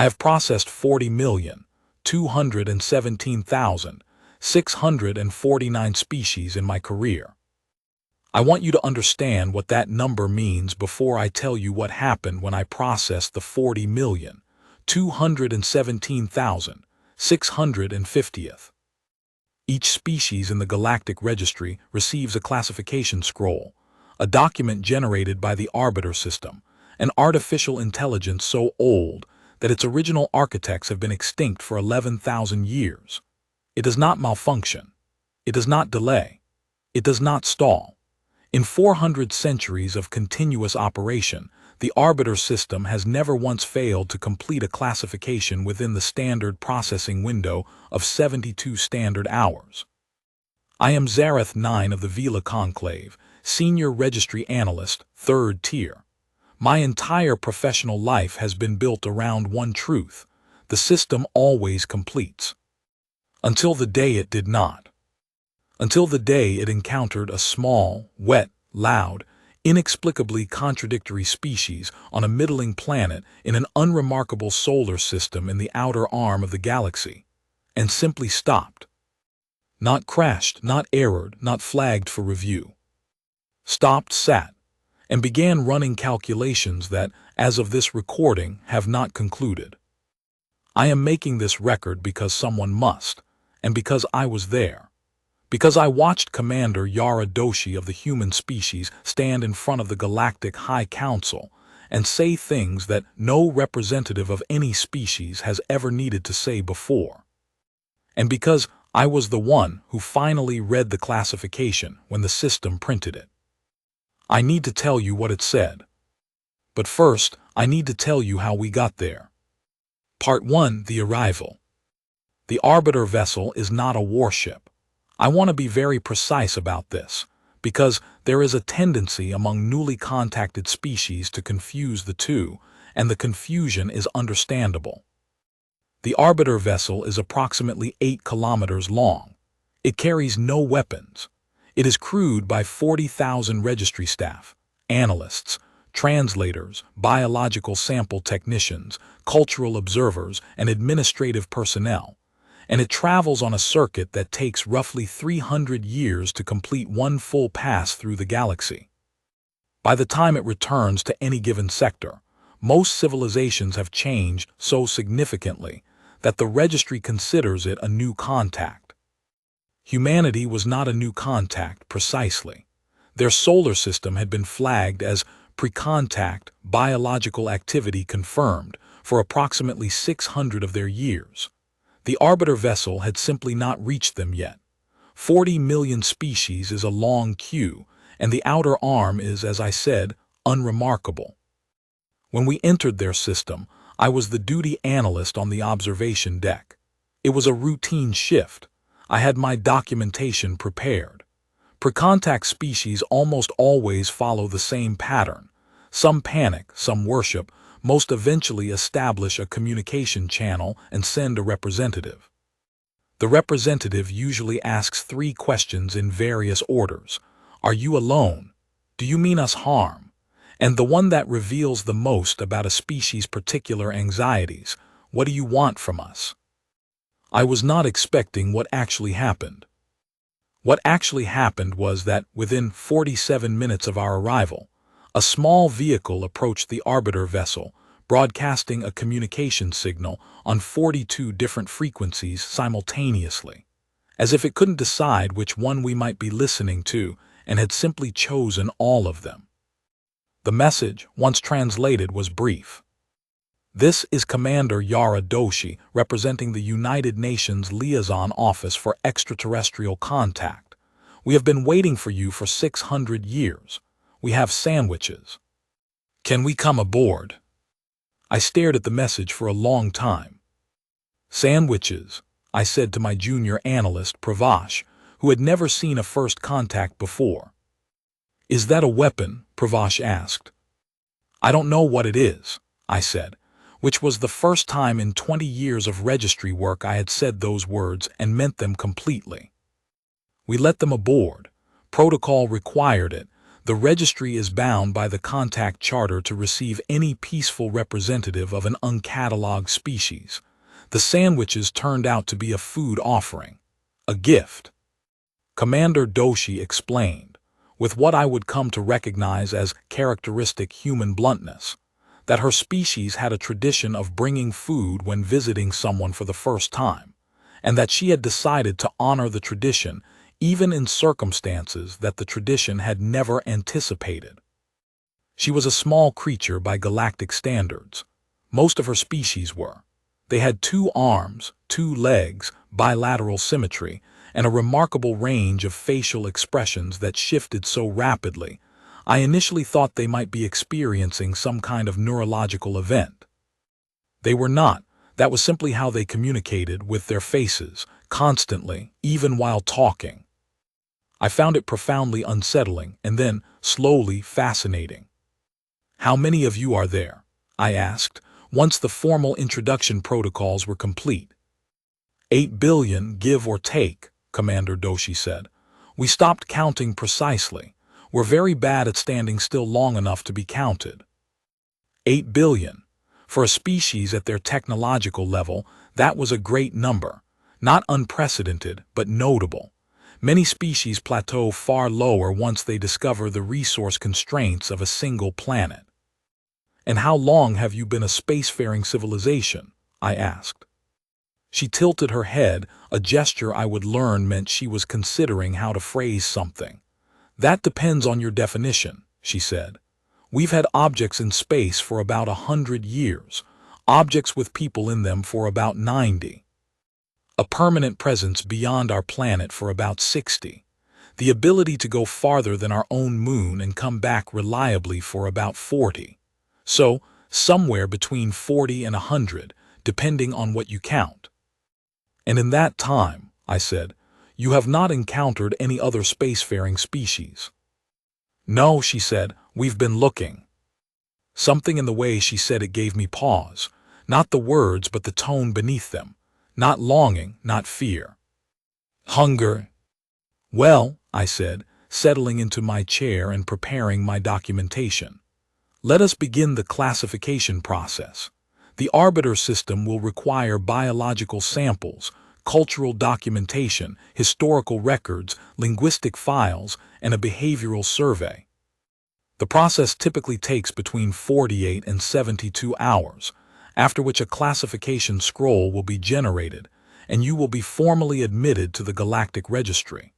I have processed 40,217,649 species in my career. I want you to understand what that number means before I tell you what happened when I processed the 40,217,650th. Each species in the Galactic Registry receives a classification scroll, a document generated by the Arbiter system, an artificial intelligence so old that its original architects have been extinct for 11,000 years. It does not malfunction. It does not delay. It does not stall. In 400 centuries of continuous operation, the Arbiter system has never once failed to complete a classification within the standard processing window of 72 standard hours. I am Zareth 9 of the Vila Conclave, Senior Registry Analyst, 3rd Tier. My entire professional life has been built around one truth: the system always completes. Until the day it did not. Until the day it encountered a small, wet, loud, inexplicably contradictory species on a middling planet in an unremarkable solar system in the outer arm of the galaxy, and simply stopped. Not crashed, not errored, not flagged for review. Stopped, sat, and began running calculations that, as of this recording, have not concluded. I am making this record because someone must, and because I was there. Because I watched Commander Yara Doshi of the human species stand in front of the Galactic High Council and say things that no representative of any species has ever needed to say before. And because I was the one who finally read the classification when the system printed it. I need to tell you what it said. But first, I need to tell you how we got there. Part 1: The Arrival. The Arbiter vessel is not a warship. I want to be very precise about this, because there is a tendency among newly contacted species to confuse the two, and the confusion is understandable. The Arbiter vessel is approximately 8 kilometers long. It carries no weapons. It is crewed by 40,000 registry staff, analysts, translators, biological sample technicians, cultural observers, and administrative personnel. And it travels on a circuit that takes roughly 300 years to complete one full pass through the galaxy. By the time it returns to any given sector, most civilizations have changed so significantly that the registry considers it a new contact. Humanity was not a new contact precisely. Their solar system had been flagged as pre-contact biological activity confirmed for approximately 600 of their years. The Arbiter vessel had simply not reached them yet. 40 million species is a long queue, and the outer arm is, as I said, unremarkable. When we entered their system, I was the duty analyst on the observation deck. It was a routine shift. I had my documentation prepared. Pre-contact species almost always follow the same pattern. Some panic, some worship, most eventually establish a communication channel and send a representative. The representative usually asks 3 questions in various orders. Are you alone? Do you mean us harm? And the one that reveals the most about a species' particular anxieties: what do you want from us? I was not expecting what actually happened. What actually happened was that, within 47 minutes of our arrival, a small vehicle approached the Arbiter vessel, broadcasting a communication signal on 42 different frequencies simultaneously, as if it couldn't decide which one we might be listening to and had simply chosen all of them. The message, once translated, was brief. This is Commander Yara Doshi, representing the United Nations Liaison Office for Extraterrestrial Contact. We have been waiting for you for 600 years. We have sandwiches. Can we come aboard? I stared at the message for a long time. Sandwiches, I said to my junior analyst, Pravash, who had never seen a first contact before. Is that a weapon? Pravash asked. I don't know what it is, I said, which was the first time in 20 years of registry work I had said those words and meant them completely. We let them aboard. Protocol required it. The registry is bound by the contact charter to receive any peaceful representative of an uncatalogued species. The sandwiches turned out to be a food offering, a gift. Commander Doshi explained, with what I would come to recognize as characteristic human bluntness, that her species had a tradition of bringing food when visiting someone for the first time, and that she had decided to honor the tradition even in circumstances that the tradition had never anticipated. She was a small creature by galactic standards. Most of her species were. They had 2 arms, 2 legs, bilateral symmetry, and a remarkable range of facial expressions that shifted so rapidly, I initially thought they might be experiencing some kind of neurological event. They were not. That was simply how they communicated with their faces, constantly, even while talking. I found it profoundly unsettling and then, slowly, fascinating. "How many of you are there?" I asked, once the formal introduction protocols were complete. 8 billion, give or take, Commander Doshi said. "We stopped counting precisely. We're very bad at standing still long enough to be counted." 8 billion. For a species at their technological level, that was a great number. Not unprecedented, but notable. Many species plateau far lower once they discover the resource constraints of a single planet. "And how long have you been a spacefaring civilization?" I asked. She tilted her head, a gesture I would learn meant she was considering how to phrase something. "That depends on your definition," she said. "We've had objects in space for about 100 years, objects with people in them for about 90. A permanent presence beyond our planet for about 60. The ability to go farther than our own moon and come back reliably for about 40. So, somewhere between 40 and 100, depending on what you count." "And in that time," I said, "you have not encountered any other spacefaring species?" "No," she said, "we've been looking." Something in the way she said it gave me pause, not the words but the tone beneath them. Not longing, not fear. "Hunger?" "Well," I said, settling into my chair and preparing my documentation. "Let us begin the classification process. The arbiter system will require biological samples, cultural documentation, historical records, linguistic files, and a behavioral survey. The process typically takes between 48 and 72 hours, after which a classification scroll will be generated, and you will be formally admitted to the Galactic Registry.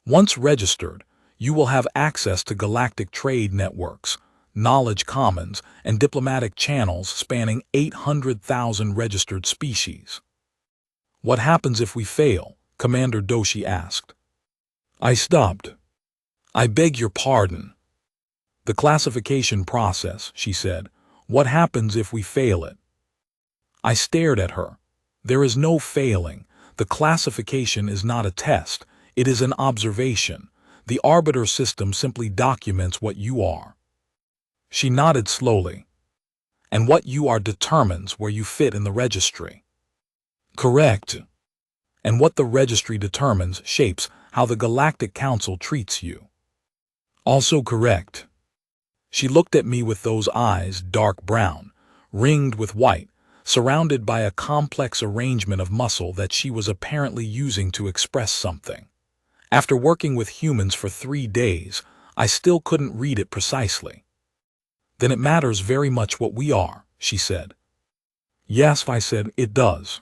Once registered, you will have access to galactic trade networks, knowledge commons, and diplomatic channels spanning 800,000 registered species." "What happens if we fail?" Commander Doshi asked. I stopped. "I beg your pardon." "The classification process," she said. "What happens if we fail it?" I stared at her. "There is no failing. The classification is not a test. It is an observation. The arbiter system simply documents what you are." She nodded slowly. "And what you are determines where you fit in the registry." "Correct." "And what the registry determines shapes how the Galactic Council treats you." "Also correct." She looked at me with those eyes, dark brown, ringed with white, surrounded by a complex arrangement of muscle that she was apparently using to express something. After working with humans for 3 days, I still couldn't read it precisely. "Then it matters very much what we are," she said. "Yes," I said, "it does."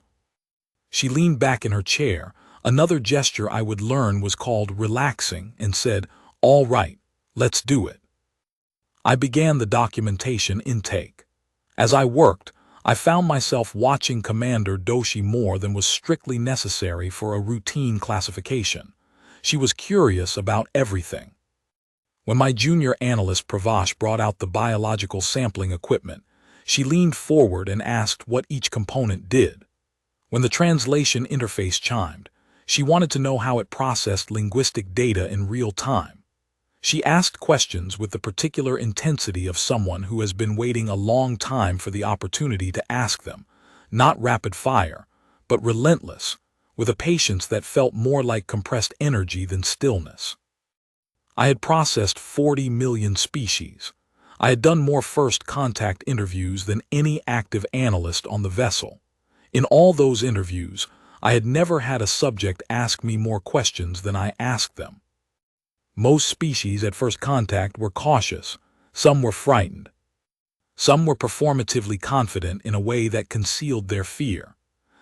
She leaned back in her chair, another gesture I would learn was called relaxing, and said, "All right, let's do it." I began the documentation intake. As I worked, I found myself watching Commander Doshi more than was strictly necessary for a routine classification. She was curious about everything. When my junior analyst Pravash brought out the biological sampling equipment, she leaned forward and asked what each component did. When the translation interface chimed, she wanted to know how it processed linguistic data in real time. She asked questions with the particular intensity of someone who has been waiting a long time for the opportunity to ask them, not rapid fire, but relentless, with a patience that felt more like compressed energy than stillness. I had processed 40 million species. I had done more first contact interviews than any active analyst on the vessel. In all those interviews, I had never had a subject ask me more questions than I asked them. Most species at first contact were cautious. Some were frightened. Some were performatively confident in a way that concealed their fear.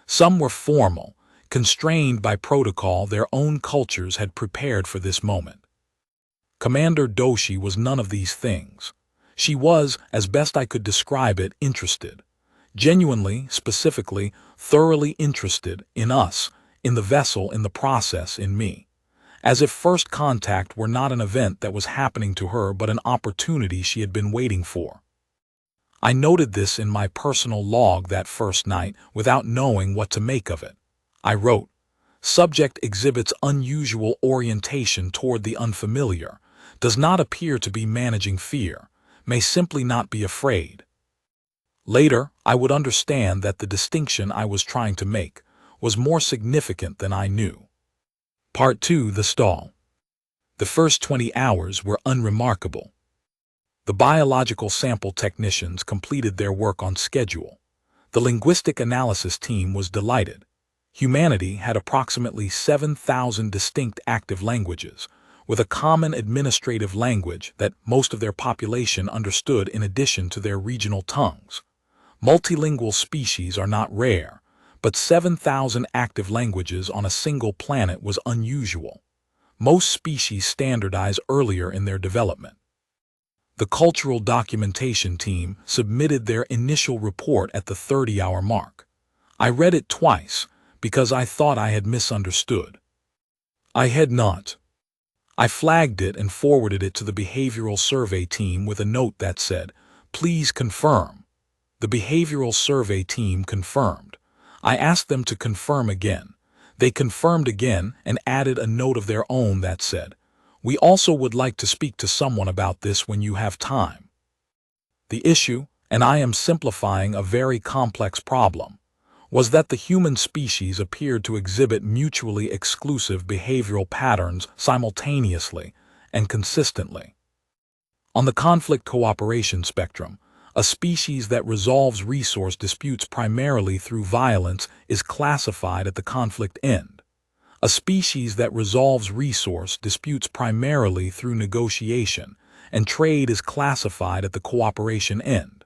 Some were formal, constrained by protocol their own cultures had prepared for this moment. Commander Doshi was none of these things. She was, as best I could describe it, interested. Genuinely, specifically, thoroughly interested in us, in the vessel, in the process, in me. As if first contact were not an event that was happening to her but an opportunity she had been waiting for. I noted this in my personal log that first night without knowing what to make of it. I wrote, "Subject exhibits unusual orientation toward the unfamiliar, does not appear to be managing fear, may simply not be afraid." Later, I would understand that the distinction I was trying to make was more significant than I knew. Part 2: The Stall. The first 20 hours were unremarkable. The biological sample technicians completed their work on schedule. The linguistic analysis team was delighted. Humanity had approximately 7,000 distinct active languages, with a common administrative language that most of their population understood in addition to their regional tongues. Multilingual species are not rare, but 7,000 active languages on a single planet was unusual. Most species standardize earlier in their development. The cultural documentation team submitted their initial report at the 30-hour mark. I read it twice because I thought I had misunderstood. I had not. I flagged it and forwarded it to the behavioral survey team with a note that said, "Please confirm." The behavioral survey team confirmed. I asked them to confirm again. They confirmed again and added a note of their own that said, "We also would like to speak to someone about this when you have time." The issue, and I am simplifying a very complex problem, was that the human species appeared to exhibit mutually exclusive behavioral patterns simultaneously and consistently. On the conflict cooperation spectrum, a species that resolves resource disputes primarily through violence is classified at the conflict end. A species that resolves resource disputes primarily through negotiation and trade is classified at the cooperation end.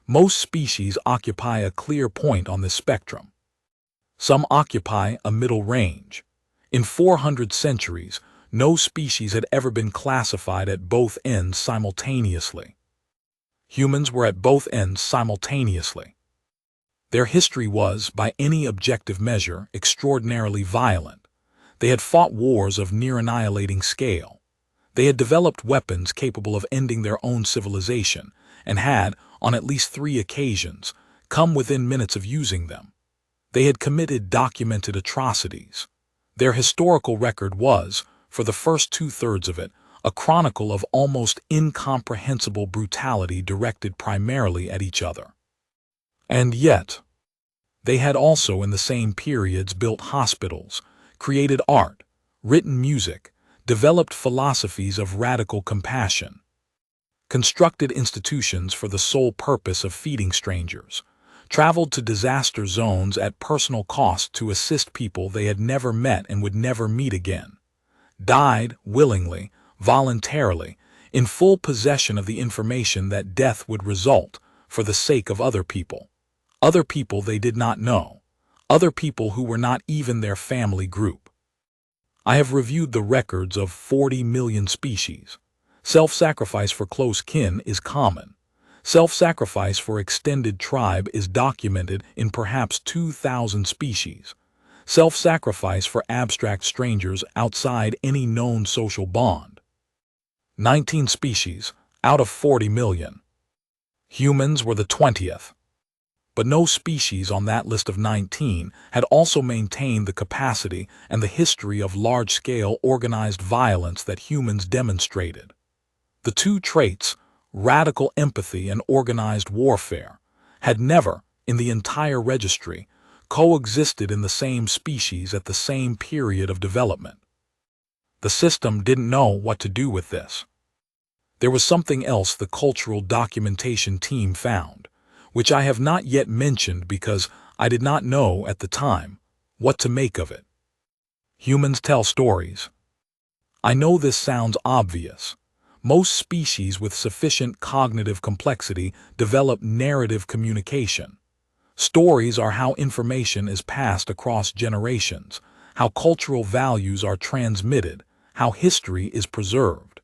Most species occupy a clear point on this spectrum. Some occupy a middle range. In 400 centuries, no species had ever been classified at both ends simultaneously. Humans were at both ends simultaneously. Their history was, by any objective measure, extraordinarily violent. They had fought wars of near-annihilating scale. They had developed weapons capable of ending their own civilization, and had, on at least 3 occasions, come within minutes of using them. They had committed documented atrocities. Their historical record was, for the first 2/3 of it, a chronicle of almost incomprehensible brutality directed primarily at each other. And yet, they had also in the same periods built hospitals, created art, written music, developed philosophies of radical compassion, constructed institutions for the sole purpose of feeding strangers, traveled to disaster zones at personal cost to assist people they had never met and would never meet again, died willingly, voluntarily, in full possession of the information that death would result for the sake of other people they did not know, other people who were not even their family group. I have reviewed the records of 40 million species. Self-sacrifice for close kin is common. Self-sacrifice for extended tribe is documented in perhaps 2,000 species. Self-sacrifice for abstract strangers outside any known social bond. 19 species out of 40 million. Humans were the 20th. But no species on that list of 19 had also maintained the capacity and the history of large-scale organized violence that humans demonstrated. The two traits, radical empathy and organized warfare, had never, in the entire registry, coexisted in the same species at the same period of development. The system didn't know what to do with this. There was something else the cultural documentation team found, which I have not yet mentioned because I did not know at the time what to make of it. Humans tell stories. I know this sounds obvious. Most species with sufficient cognitive complexity develop narrative communication. Stories are how information is passed across generations, how cultural values are transmitted, how history is preserved.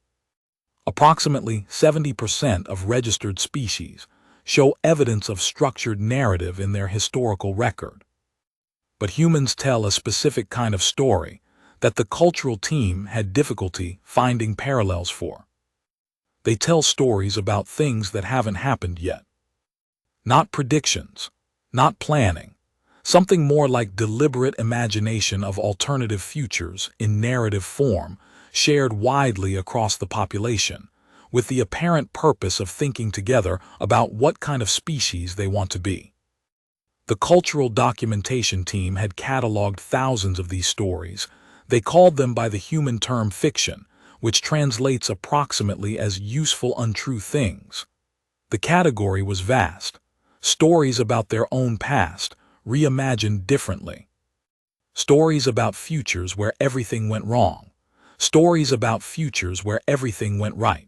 Approximately 70% of registered species show evidence of structured narrative in their historical record. But humans tell a specific kind of story that the cultural team had difficulty finding parallels for. They tell stories about things that haven't happened yet. Not predictions, not planning, something more like deliberate imagination of alternative futures in narrative form, shared widely across the population, with the apparent purpose of thinking together about what kind of species they want to be. The cultural documentation team had cataloged thousands of these stories. They called them by the human term fiction, which translates approximately as useful untrue things. The category was vast. Stories about their own past, reimagined differently. Stories about futures where everything went wrong. Stories about futures where everything went right.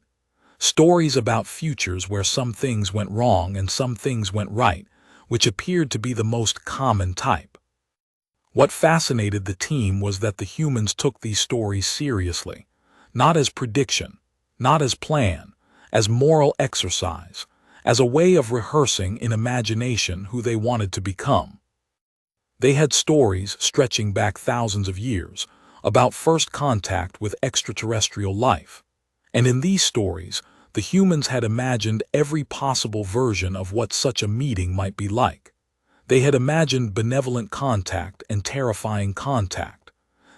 Stories about futures where some things went wrong and some things went right, which appeared to be the most common type. What fascinated the team was that the humans took these stories seriously, not as prediction, not as plan, as moral exercise, as a way of rehearsing in imagination who they wanted to become. They had stories stretching back thousands of years about first contact with extraterrestrial life, and in these stories, the humans had imagined every possible version of what such a meeting might be like. They had imagined benevolent contact and terrifying contact.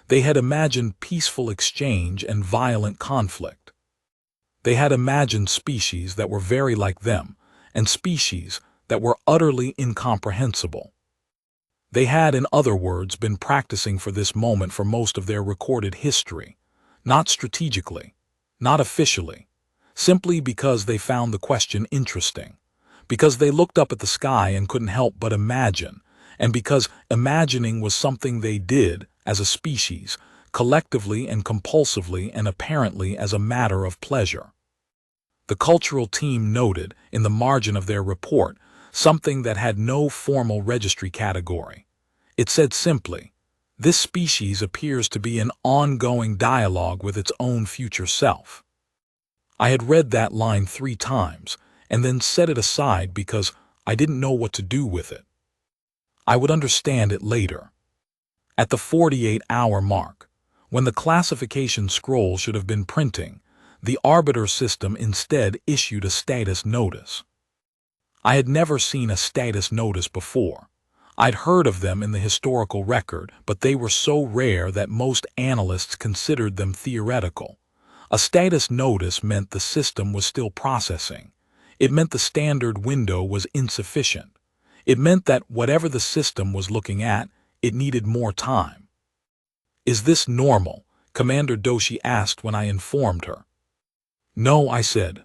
They had imagined peaceful exchange and violent conflict. They had imagined species that were very like them, and species that were utterly incomprehensible. They had, in other words, been practicing for this moment for most of their recorded history, not strategically, not officially, simply because they found the question interesting, because they looked up at the sky and couldn't help but imagine, and because imagining was something they did as a species, collectively and compulsively and apparently as a matter of pleasure. The cultural team noted, in the margin of their report, something that had no formal registry category. It said simply, "This species appears to be in ongoing dialogue with its own future self." I had read that line 3 times, and then set it aside because I didn't know what to do with it. I would understand it later. At the 48-hour mark, when the classification scroll should have been printing, the arbiter system instead issued a status notice. I had never seen a status notice before. I'd heard of them in the historical record, but they were so rare that most analysts considered them theoretical. A status notice meant the system was still processing. It meant the standard window was insufficient. It meant that whatever the system was looking at, it needed more time. "Is this normal?" Commander Doshi asked when I informed her. "No," I said.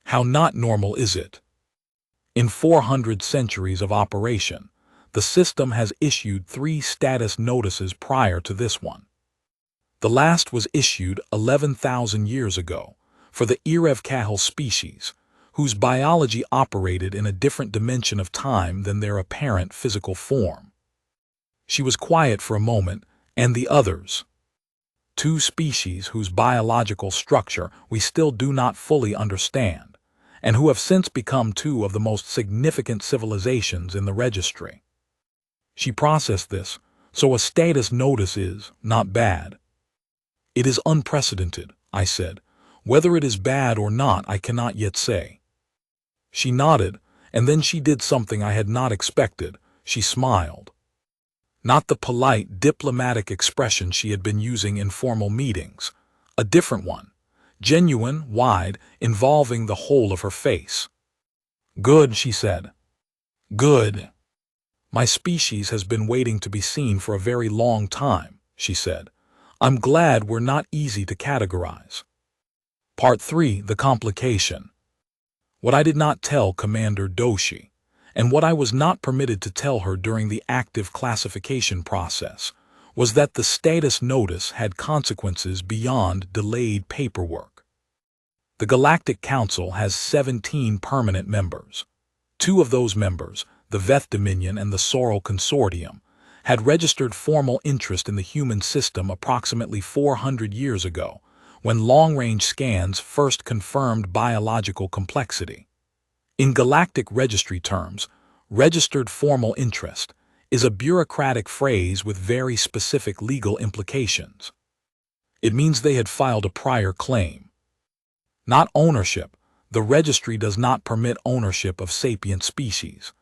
"How not normal is it?" In 400 centuries of operation, the system has issued 3 status notices prior to this one. The last was issued 11,000 years ago for the Irevkahel species, whose biology operated in a different dimension of time than their apparent physical form. She was quiet for a moment, and the others. 2 species whose biological structure we still do not fully understand, and who have since become 2 of the most significant civilizations in the registry. She processed this, so a status notice is not bad. "It is unprecedented," I said. "Whether it is bad or not, I cannot yet say." She nodded, and then she did something I had not expected. She smiled. Not the polite, diplomatic expression she had been using in formal meetings. A different one. Genuine, wide, involving the whole of her face. "Good," she said. "Good. My species has been waiting to be seen for a very long time," she said. I'm glad we're not easy to categorize. Part 3. The complication. What I did not tell Commander Doshi, and what I was not permitted to tell her during the active classification process, was that the status notice had consequences beyond delayed paperwork. The Galactic Council has 17 permanent members. 2 of those members, the Veth Dominion and the Sorrel Consortium, had registered formal interest in the human system approximately 400 years ago, when long-range scans first confirmed biological complexity. In galactic registry terms, registered formal interest is a bureaucratic phrase with very specific legal implications. It means they had filed a prior claim. Not ownership. The registry does not permit ownership of sapient species,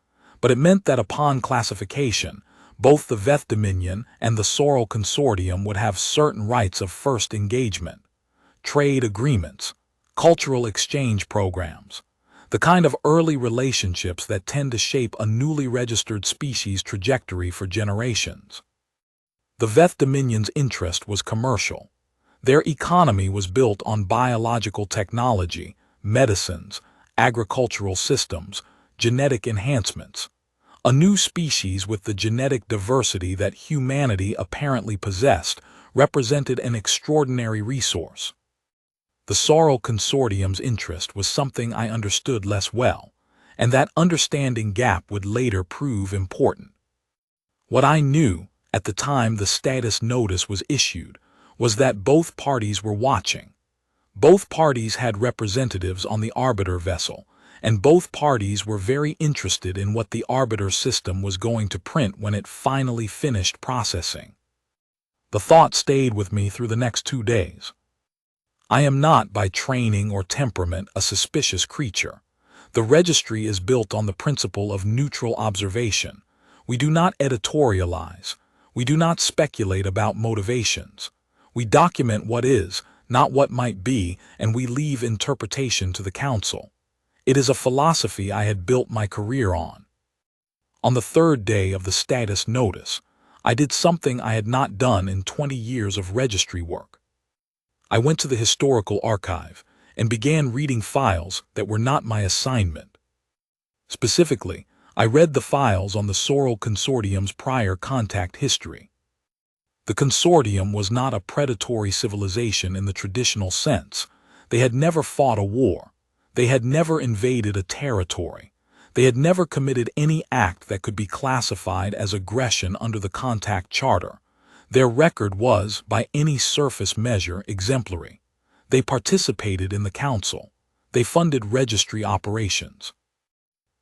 but it meant that upon classification, both the Veth Dominion and the Sorrel Consortium would have certain rights of first engagement, trade agreements, cultural exchange programs, the kind of early relationships that tend to shape a newly registered species' trajectory for generations. The Veth Dominion's interest was commercial. Their economy was built on biological technology, medicines, agricultural systems, genetic enhancements. A new species with the genetic diversity that humanity apparently possessed represented an extraordinary resource. The Sorrel Consortium's interest was something I understood less well, and that understanding gap would later prove important. What I knew, at the time the status notice was issued, was that both parties were watching. Both parties had representatives on the Arbiter vessel, and both parties were very interested in what the Arbiter system was going to print when it finally finished processing. The thought stayed with me through the next 2 days. I am not, by training or temperament, a suspicious creature. The registry is built on the principle of neutral observation. We do not editorialize. We do not speculate about motivations. We document what is, not what might be, and we leave interpretation to the Council. It is a philosophy I had built my career on. On the 3rd day of the status notice, I did something I had not done in 20 years of registry work. I went to the historical archive and began reading files that were not my assignment. Specifically, I read the files on the Sorrel Consortium's prior contact history. The Consortium was not a predatory civilization in the traditional sense. They had never fought a war. They had never invaded a territory. They had never committed any act that could be classified as aggression under the Contact Charter. Their record was, by any surface measure, exemplary. They participated in the Council. They funded registry operations.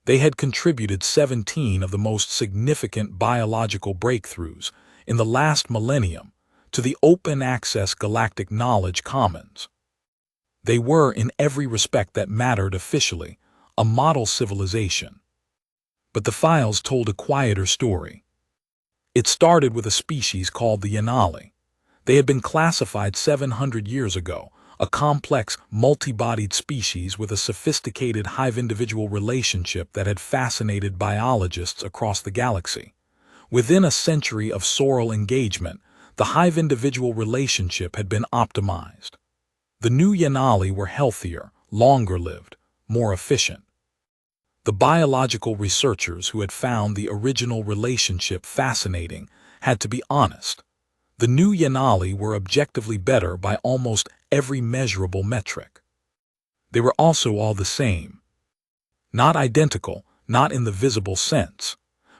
They had contributed 17 of the most significant biological breakthroughs in the last millennium to the open-access galactic knowledge commons. They were, in every respect that mattered officially, a model civilization. But the files told a quieter story. It started with a species called the Yanali. They had been classified 700 years ago, a complex, multi-bodied species with a sophisticated hive-individual relationship that had fascinated biologists across the galaxy. Within a century of sorrel engagement, the hive-individual relationship had been optimized. The new Yanali were healthier, longer-lived, more efficient. The biological researchers who had found the original relationship fascinating had to be honest. The new Yanali were objectively better by almost every measurable metric. They were also all the same. Not identical, not in the visible sense,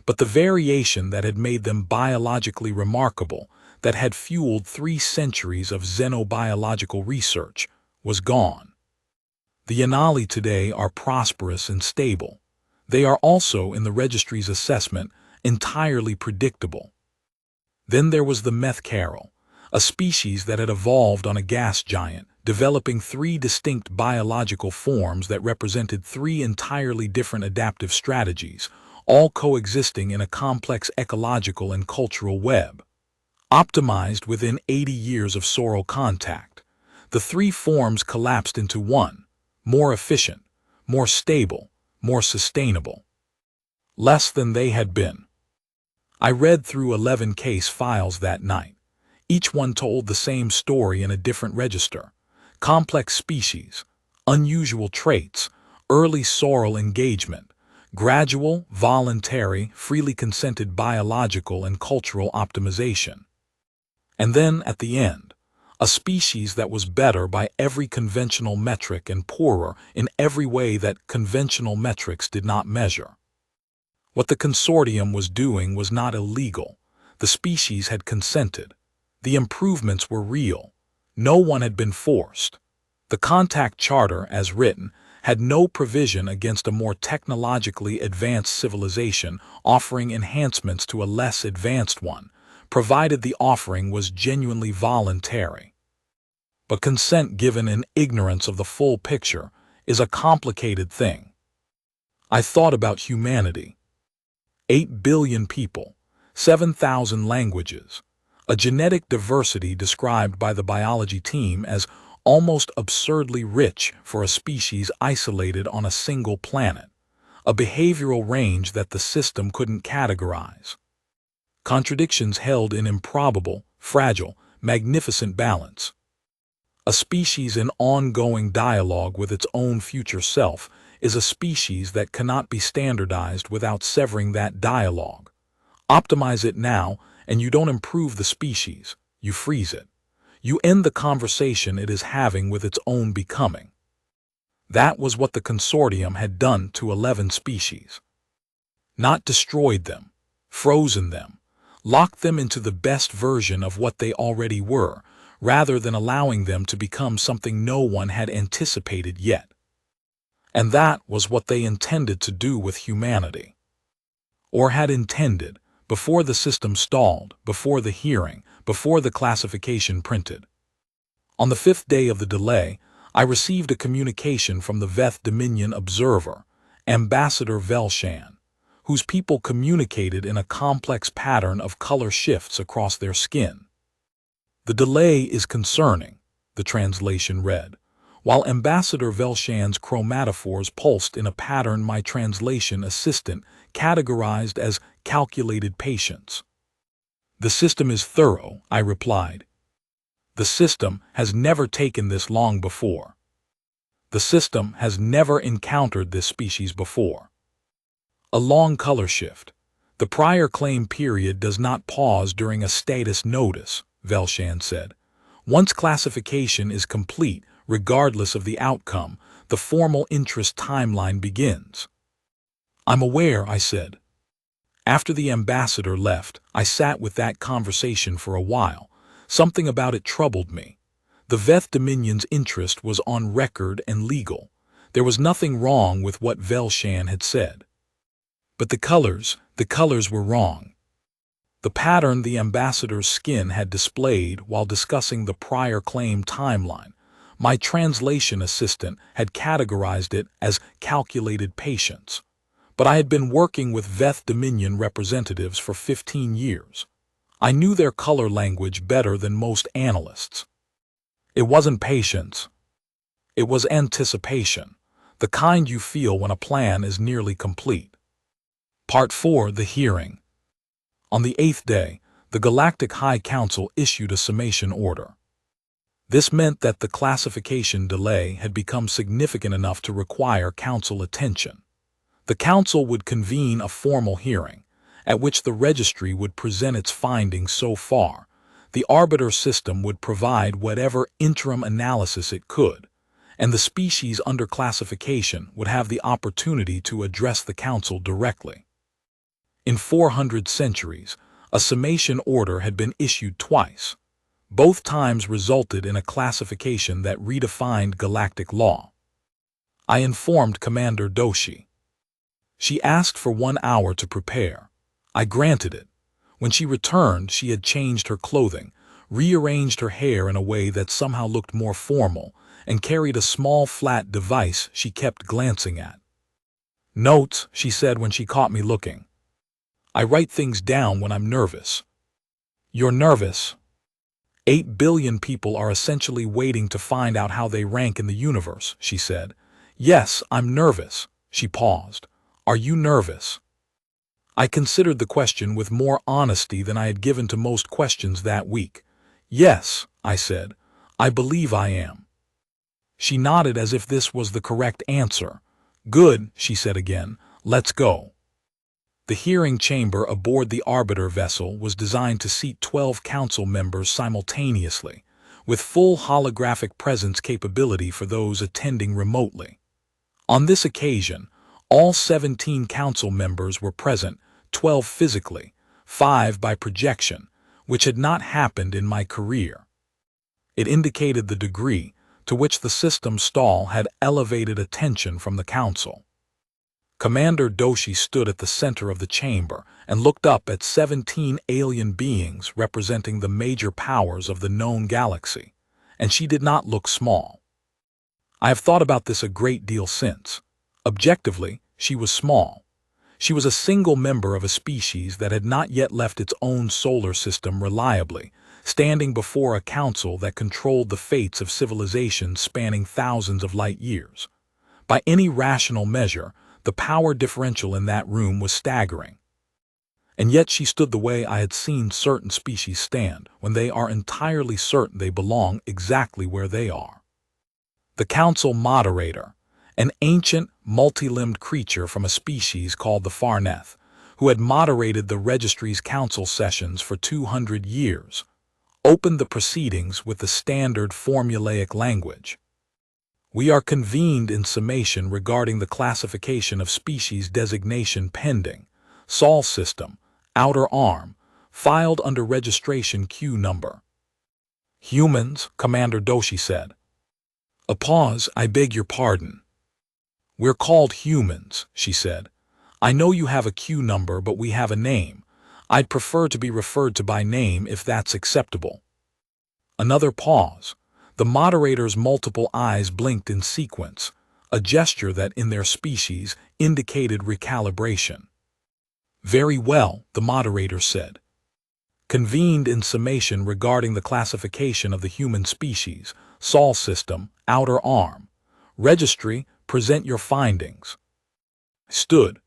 but the variation that had made them biologically remarkable, that had fueled 3 centuries of xenobiological research, was gone. The Yanali today are prosperous and stable. They are also, in the registry's assessment, entirely predictable. Then there was the meth-carol, a species that had evolved on a gas giant, developing 3 distinct biological forms that represented 3 entirely different adaptive strategies, all coexisting in a complex ecological and cultural web. Optimized within 80 years of sorrel contact, the 3 forms collapsed into one, more efficient, more stable, more sustainable. Less than they had been. I read through 11 case files that night. Each one told the same story in a different register. Complex species, unusual traits, early soral engagement, gradual, voluntary, freely consented biological and cultural optimization. And then, at the end, a species that was better by every conventional metric and poorer in every way that conventional metrics did not measure. What the consortium was doing was not illegal. The species had consented. The improvements were real. No one had been forced. The contact charter, as written, had no provision against a more technologically advanced civilization offering enhancements to a less advanced one, provided the offering was genuinely voluntary. But consent given in ignorance of the full picture is a complicated thing. I thought about humanity. 8 billion people, 7,000 languages, a genetic diversity described by the biology team as almost absurdly rich for a species isolated on a single planet, a behavioral range that the system couldn't categorize. Contradictions held in improbable, fragile, magnificent balance. A species in ongoing dialogue with its own future self is a species that cannot be standardized without severing that dialogue. Optimize it now, and you don't improve the species, you freeze it. You end the conversation it is having with its own becoming. That was what the consortium had done to 11 species. Not destroyed them, frozen them, locked them into the best version of what they already were, rather than allowing them to become something no one had anticipated yet. And that was what they intended to do with humanity. Or had intended, before the system stalled, before the hearing, before the classification printed. On the 5th day of the delay, I received a communication from the Veth Dominion Observer, Ambassador Velshan, whose people communicated in a complex pattern of color shifts across their skin. The delay is concerning, the translation read, while Ambassador Velshan's chromatophores pulsed in a pattern my translation assistant categorized as calculated patience. The system is thorough, I replied. The system has never taken this long before. The system has never encountered this species before. A long color shift. The prior claim period does not pause during a status notice, Velshan said. Once classification is complete, regardless of the outcome, the formal interest timeline begins. I'm aware, I said. After the ambassador left, I sat with that conversation for a while. Something about it troubled me. The Veth Dominion's interest was on record and legal. There was nothing wrong with what Velshan had said. But the colors were wrong. The pattern the ambassador's skin had displayed while discussing the prior claim timeline, my translation assistant had categorized it as calculated patience. But I had been working with Veth Dominion representatives for 15 years. I knew their color language better than most analysts. It wasn't patience. It was anticipation, the kind you feel when a plan is nearly complete. Part 4, the hearing. On the 8th day, the Galactic High Council issued a summation order. This meant that the classification delay had become significant enough to require council attention. The council would convene a formal hearing, at which the registry would present its findings so far. The arbiter system would provide whatever interim analysis it could, and the species under classification would have the opportunity to address the council directly. In 400 centuries, a summation order had been issued twice. Both times resulted in a classification that redefined galactic law. I informed Commander Doshi. She asked for 1 hour to prepare. I granted it. When she returned, she had changed her clothing, rearranged her hair in a way that somehow looked more formal, and carried a small flat device she kept glancing at. "Notes," she said when she caught me looking. "I write things down when I'm nervous." "You're nervous?" 8 billion people are essentially waiting to find out how they rank in the universe, she said. "Yes, I'm nervous." She paused. "Are you nervous?" I considered the question with more honesty than I had given to most questions that week. Yes, I said. I believe I am. She nodded as if this was the correct answer. Good, she said again. Let's go. The hearing chamber aboard the Arbiter vessel was designed to seat 12 council members simultaneously, with full holographic presence capability for those attending remotely. On this occasion, all 17 council members were present, 12 physically, 5 by projection, which had not happened in my career. It indicated the degree to which the system stall had elevated attention from the council. Commander Doshi stood at the center of the chamber and looked up at 17 alien beings representing the major powers of the known galaxy, and she did not look small. I have thought about this a great deal since. Objectively, she was small. She was a single member of a species that had not yet left its own solar system reliably, standing before a council that controlled the fates of civilizations spanning thousands of light years. By any rational measure, the power differential in that room was staggering. And yet she stood the way I had seen certain species stand when they are entirely certain they belong exactly where they are. The council moderator, an ancient, multi-limbed creature from a species called the Farneth, who had moderated the registry's council sessions for 200 years, opened the proceedings with the standard formulaic language. We are convened in summation regarding the classification of species designation pending, Sol system, outer arm, filed under registration Q number. Humans, Commander Doshi said. A pause. I beg your pardon. We're called humans, she said. I know you have a Q number, but we have a name. I'd prefer to be referred to by name if that's acceptable. Another pause. The moderator's multiple eyes blinked in sequence, a gesture that, in their species, indicated recalibration. Very well, the moderator said. Convened in summation regarding the classification of the human species, Sol system, outer arm. Registry, present your findings. Stood.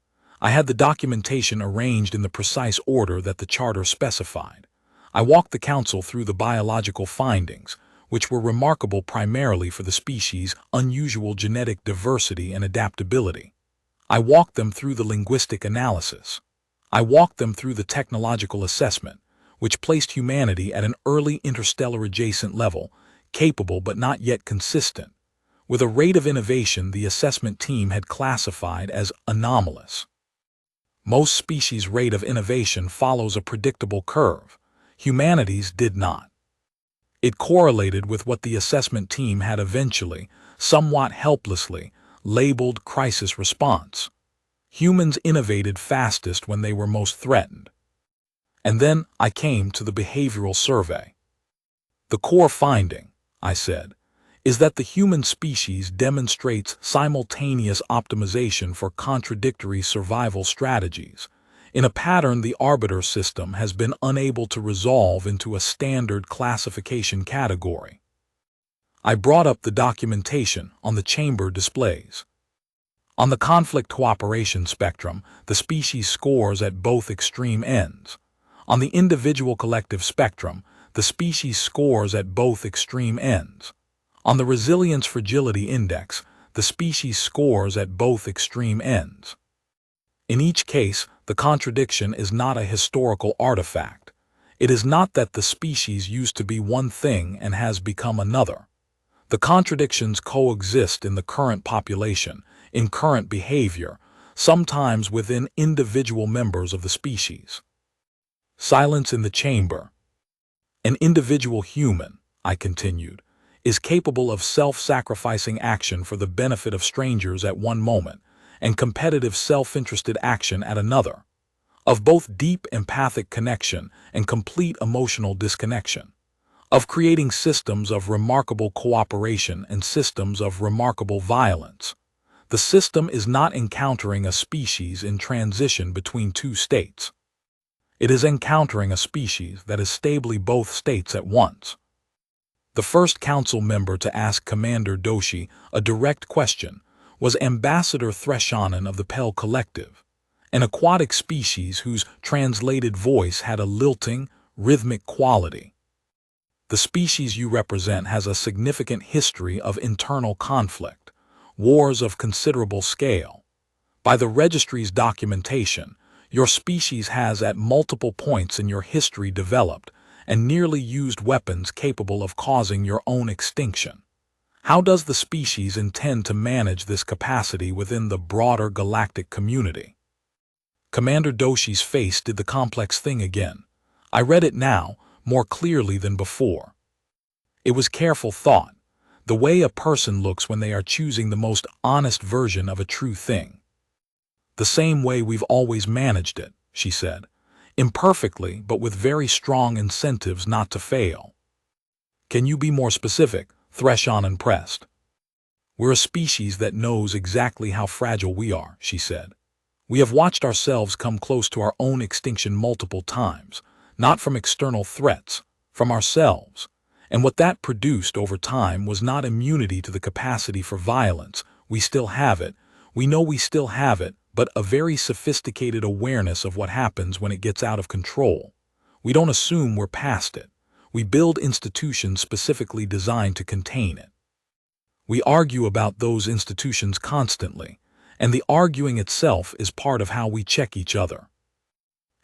I had the documentation arranged in the precise order that the charter specified. I walked the council through the biological findings, which were remarkable primarily for the species' unusual genetic diversity and adaptability. I walked them through the linguistic analysis. I walked them through the technological assessment, which placed humanity at an early interstellar adjacent level, capable but not yet consistent, with a rate of innovation the assessment team had classified as anomalous. Most species' rate of innovation follows a predictable curve. Humanity's did not. It correlated with what the assessment team had eventually, somewhat helplessly, labeled crisis response. Humans innovated fastest when they were most threatened. And then I came to the behavioral survey. The core finding, I said, is that the human species demonstrates simultaneous optimization for contradictory survival strategies, in a pattern the Arbiter system has been unable to resolve into a standard classification category. I brought up the documentation on the chamber displays. On the conflict cooperation spectrum, the species scores at both extreme ends. On the individual collective spectrum, the species scores at both extreme ends. On the resilience fragility index, the species scores at both extreme ends. In each case, the contradiction is not a historical artifact. It is not that the species used to be one thing and has become another. The contradictions coexist in the current population, in current behavior, sometimes within individual members of the species. Silence in the chamber. An individual human, I continued, is capable of self-sacrificing action for the benefit of strangers at one moment, and competitive self-interested action at another, of both deep empathic connection and complete emotional disconnection, of creating systems of remarkable cooperation and systems of remarkable violence. The system is not encountering a species in transition between two states. It is encountering a species that is stably both states at once. The first council member to ask Commander Doshi a direct question was Ambassador Threshonen of the Pell Collective, an aquatic species whose translated voice had a lilting, rhythmic quality. The species you represent has a significant history of internal conflict, wars of considerable scale. By the registry's documentation, your species has at multiple points in your history developed and nearly used weapons capable of causing your own extinction. How does the species intend to manage this capacity within the broader galactic community? Commander Doshi's face did the complex thing again. I read it now, more clearly than before. It was careful thought, the way a person looks when they are choosing the most honest version of a true thing. The same way we've always managed it, she said. Imperfectly, but with very strong incentives not to fail. Can you be more specific? Threshan pressed. We're a species that knows exactly how fragile we are, she said. We have watched ourselves come close to our own extinction multiple times, not from external threats, from ourselves. And what that produced over time was not immunity to the capacity for violence. We still have it. We know we still have it, but a very sophisticated awareness of what happens when it gets out of control. We don't assume we're past it. We build institutions specifically designed to contain it. We argue about those institutions constantly, and the arguing itself is part of how we check each other.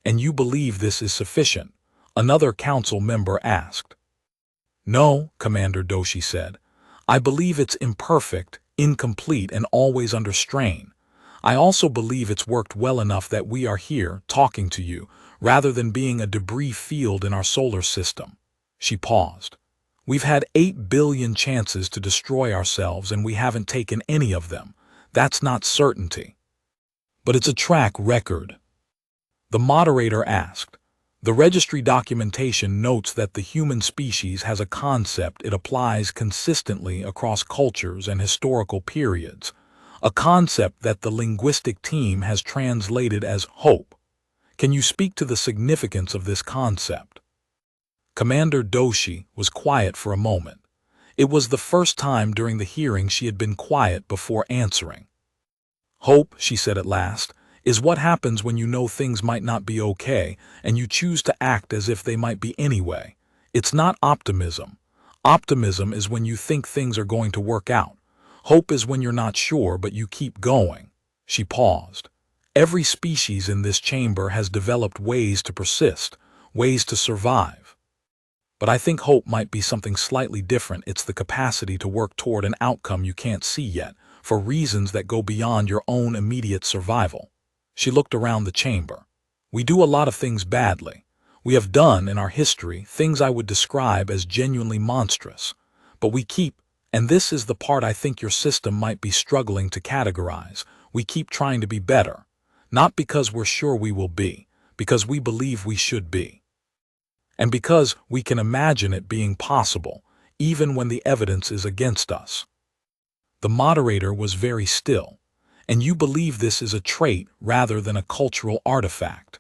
And you believe this is sufficient? Another council member asked. No, Commander Doshi said. I believe it's imperfect, incomplete, and always under strain. I also believe it's worked well enough that we are here, talking to you, rather than being a debris field in our solar system. She paused. We've had 8 billion chances to destroy ourselves and we haven't taken any of them. That's not certainty. But it's a track record. The moderator asked. The registry documentation notes that the human species has a concept it applies consistently across cultures and historical periods, a concept that the linguistic team has translated as hope. Can you speak to the significance of this concept? Commander Doshi was quiet for a moment. It was the first time during the hearing she had been quiet before answering. Hope, she said at last, is what happens when you know things might not be okay and you choose to act as if they might be anyway. It's not optimism. Optimism is when you think things are going to work out. Hope is when you're not sure but you keep going. She paused. Every species in this chamber has developed ways to persist, ways to survive. But I think hope might be something slightly different. It's the capacity to work toward an outcome you can't see yet, for reasons that go beyond your own immediate survival. She looked around the chamber. We do a lot of things badly. We have done in our history things I would describe as genuinely monstrous. But we keep, and this is the part I think your system might be struggling to categorize, we keep trying to be better. Not because we're sure we will be, because we believe we should be. And because we can imagine it being possible, even when the evidence is against us. The moderator was very still. And you believe this is a trait rather than a cultural artifact.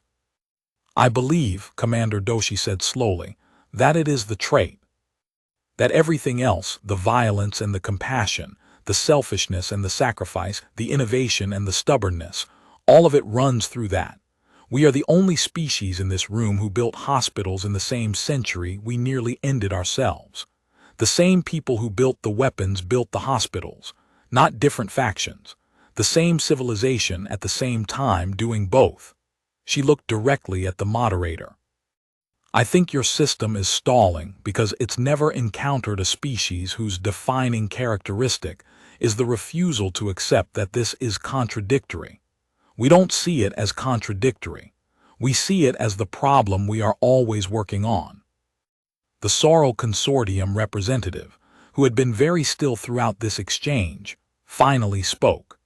I believe, Commander Doshi said slowly, that it is the trait. That everything else, the violence and the compassion, the selfishness and the sacrifice, the innovation and the stubbornness, all of it runs through that. We are the only species in this room who built hospitals in the same century we nearly ended ourselves. The same people who built the weapons built the hospitals, not different factions. The same civilization at the same time doing both. She looked directly at the moderator. I think your system is stalling because it's never encountered a species whose defining characteristic is the refusal to accept that this is contradictory. We don't see it as contradictory. We see it as the problem we are always working on. The Sorrel Consortium representative, who had been very still throughout this exchange, finally spoke.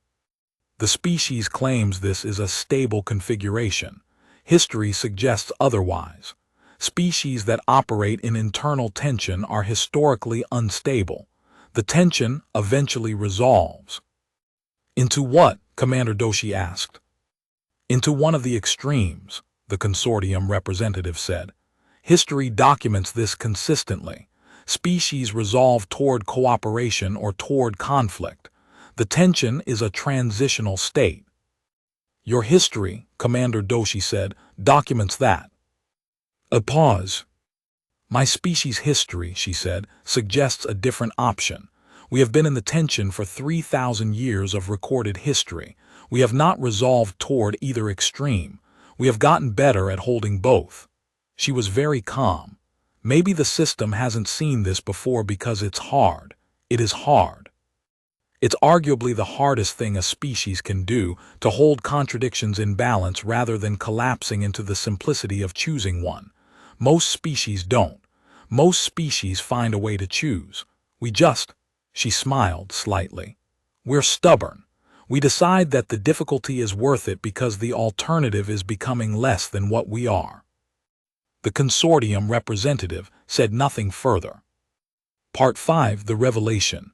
The species claims this is a stable configuration. History suggests otherwise. Species that operate in internal tension are historically unstable. The tension eventually resolves. Into what? Commander Doshi asked. Into one of the extremes, the consortium representative said. History documents this consistently. Species resolve toward cooperation or toward conflict. The tension is a transitional state. Your history, Commander Doshi said, documents that. A pause. My species' history, she said, suggests a different option. We have been in the tension for 3,000 years of recorded history. We have not resolved toward either extreme. We have gotten better at holding both. She was very calm. Maybe the system hasn't seen this before because it's hard. It is hard. It's arguably the hardest thing a species can do, to hold contradictions in balance rather than collapsing into the simplicity of choosing one. Most species don't. Most species find a way to choose. She smiled slightly. We're stubborn. We decide that the difficulty is worth it because the alternative is becoming less than what we are. The consortium representative said nothing further. Part 5: The Revelation.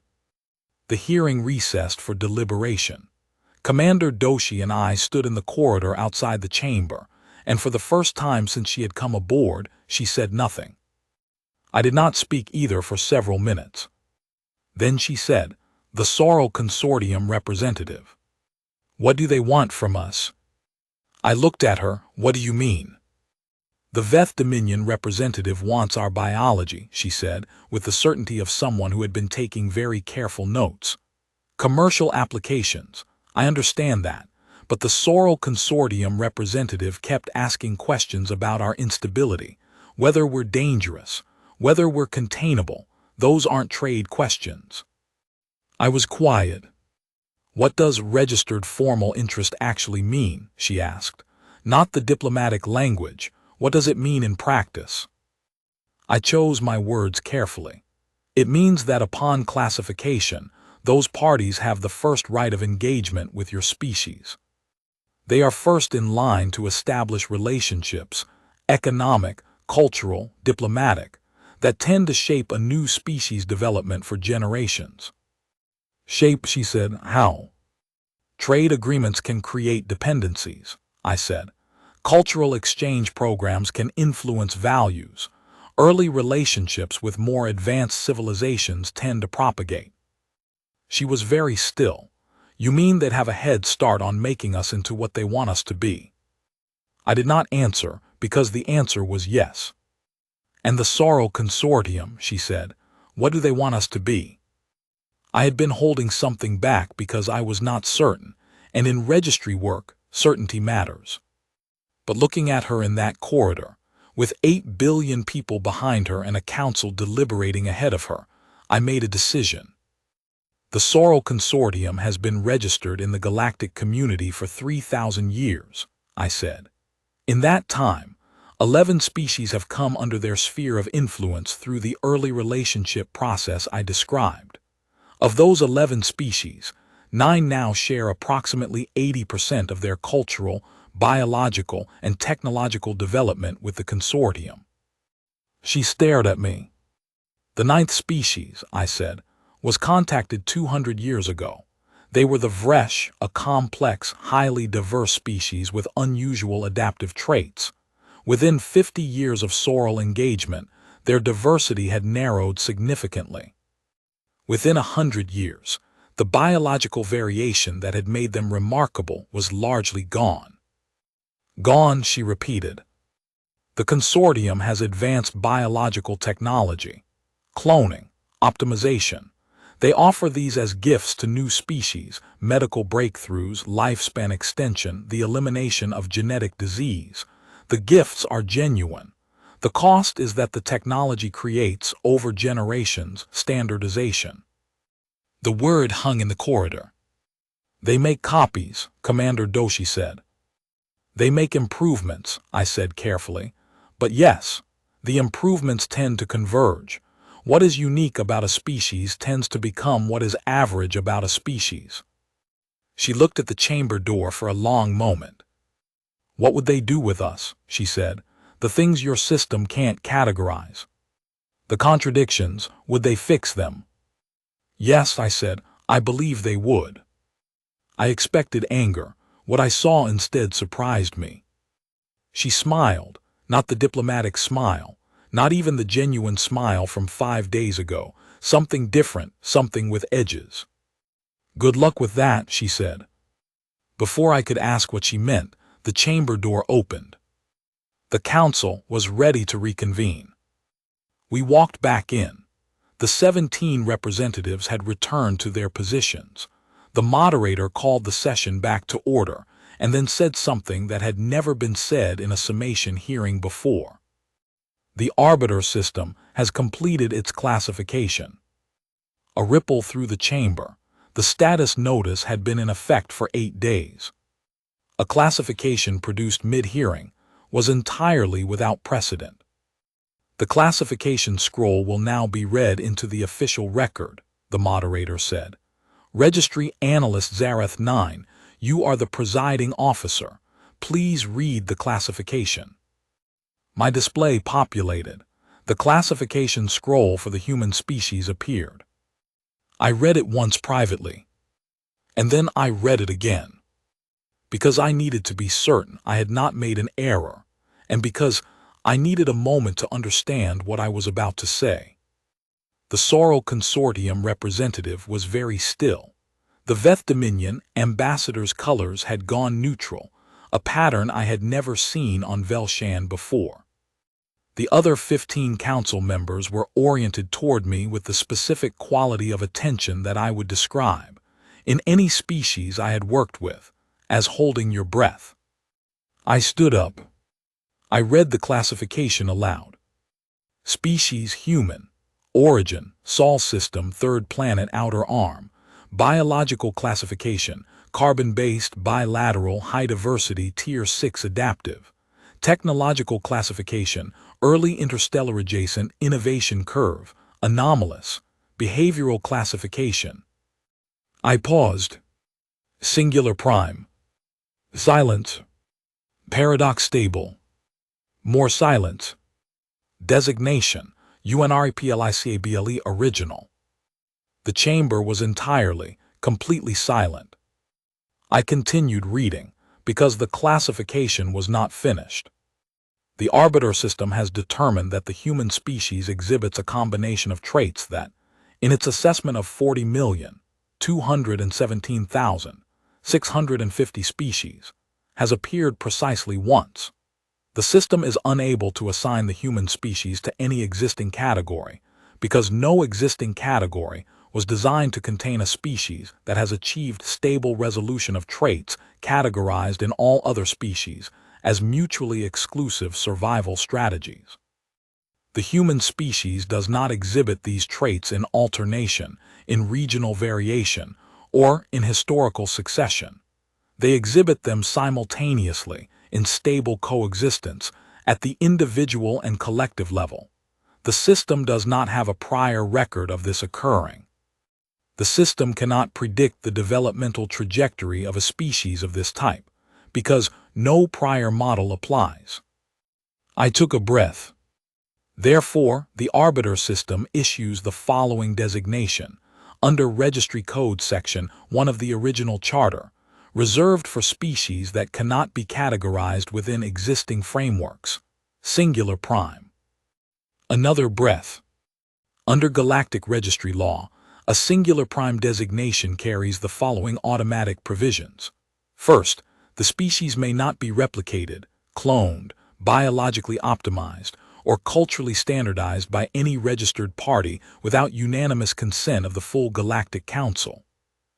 The hearing recessed for deliberation. Commander Doshi and I stood in the corridor outside the chamber, and for the first time since she had come aboard, she said nothing. I did not speak either for several minutes. Then she said, "The Sorrel Consortium representative. What do they want from us?" I looked at her. "What do you mean?" "The Veth Dominion representative wants our biology," she said, with the certainty of someone who had been taking very careful notes. "Commercial applications. I understand that. But the Sorrel Consortium representative kept asking questions about our instability, whether we're dangerous, whether we're containable. Those aren't trade questions." I was quiet. "What does registered formal interest actually mean?" she asked. "Not the diplomatic language. What does it mean in practice?" I chose my words carefully. "It means that upon classification, those parties have the first right of engagement with your species. They are first in line to establish relationships, economic, cultural, diplomatic, that tend to shape a new species development for generations." "Shape," she said. "How?" "Trade agreements can create dependencies," I said. "Cultural exchange programs can influence values. Early relationships with more advanced civilizations tend to propagate." She was very still. "You mean they'd have a head start on making us into what they want us to be?" I did not answer, because the answer was yes. "And the Sorrel Consortium," she said, "what do they want us to be?" I had been holding something back because I was not certain, and in registry work, certainty matters. But looking at her in that corridor, with 8 billion people behind her and a council deliberating ahead of her, I made a decision. "The Sorrel Consortium has been registered in the galactic community for 3,000 years, I said. "In that time, 11 species have come under their sphere of influence through the early relationship process I described. Of those 11 species, 9 now share approximately 80% of their cultural, biological, and technological development with the consortium." She stared at me. "The 9th species," I said, "was contacted 200 years ago. They were the Vresh, a complex, highly diverse species with unusual adaptive traits. Within 50 years of sorrel engagement, their diversity had narrowed significantly. Within 100 years, the biological variation that had made them remarkable was largely gone." "Gone," she repeated. "The consortium has advanced biological technology, cloning, optimization. They offer these as gifts to new species, medical breakthroughs, lifespan extension, the elimination of genetic disease. The gifts are genuine. The cost is that the technology creates, over generations, standardization." The word hung in the corridor. "They make copies," Commander Doshi said. "They make improvements," I said carefully. "But yes, the improvements tend to converge. What is unique about a species tends to become what is average about a species." She looked at the chamber door for a long moment. "What would they do with us?" she said. "The things your system can't categorize. The contradictions, would they fix them?" "Yes," I said, "I believe they would." I expected anger. What I saw instead surprised me. She smiled, not the diplomatic smile, not even the genuine smile from 5 days ago, something different, something with edges. "Good luck with that," she said. Before I could ask what she meant, the chamber door opened. The council was ready to reconvene. We walked back in. The 17 representatives had returned to their positions. The moderator called the session back to order and then said something that had never been said in a summation hearing before. The arbiter system has completed its classification. A ripple through the chamber. The status notice had been in effect for 8 days. A classification produced mid-hearing was entirely without precedent. The classification scroll will now be read into the official record, the moderator said. Registry Analyst Zareth 9, you are the presiding officer. Please read the classification. My display populated. The classification scroll for the human species appeared. I read it once privately, and then I read it again. Because I needed to be certain I had not made an error, and because I needed a moment to understand what I was about to say. The Sorrel Consortium representative was very still. The Veth Dominion ambassador's colors had gone neutral, a pattern I had never seen on Velshan before. The other 15 council members were oriented toward me with the specific quality of attention that I would describe, in any species I had worked with, as holding your breath. I stood up. I read the classification aloud. Species human. Origin, Sol system, third planet, outer arm. Biological classification, carbon-based, bilateral, high diversity, tier 6 adaptive. Technological classification, early interstellar adjacent, innovation curve, anomalous. Behavioral classification. I paused. Singular prime. Silence. Paradox stable. More silence. Designation, UNREPLICABLE original. The chamber was entirely, completely silent. I continued reading, because the classification was not finished. The arbiter system has determined that the human species exhibits a combination of traits that, in its assessment of 40,217,650 species, has appeared precisely once. The system is unable to assign the human species to any existing category, because no existing category was designed to contain a species that has achieved stable resolution of traits categorized in all other species as mutually exclusive survival strategies. The human species does not exhibit these traits in alternation, in regional variation, or in historical succession. They exhibit them simultaneously, in stable coexistence, at the individual and collective level. The system does not have a prior record of this occurring. The system cannot predict the developmental trajectory of a species of this type, because no prior model applies. I took a breath. Therefore, the arbiter system issues the following designation, under Registry Code Section 1 of the original charter, reserved for species that cannot be categorized within existing frameworks. Singular prime. Another breath. Under Galactic Registry Law, a singular prime designation carries the following automatic provisions. First, the species may not be replicated, cloned, biologically optimized, or culturally standardized by any registered party without unanimous consent of the full Galactic Council.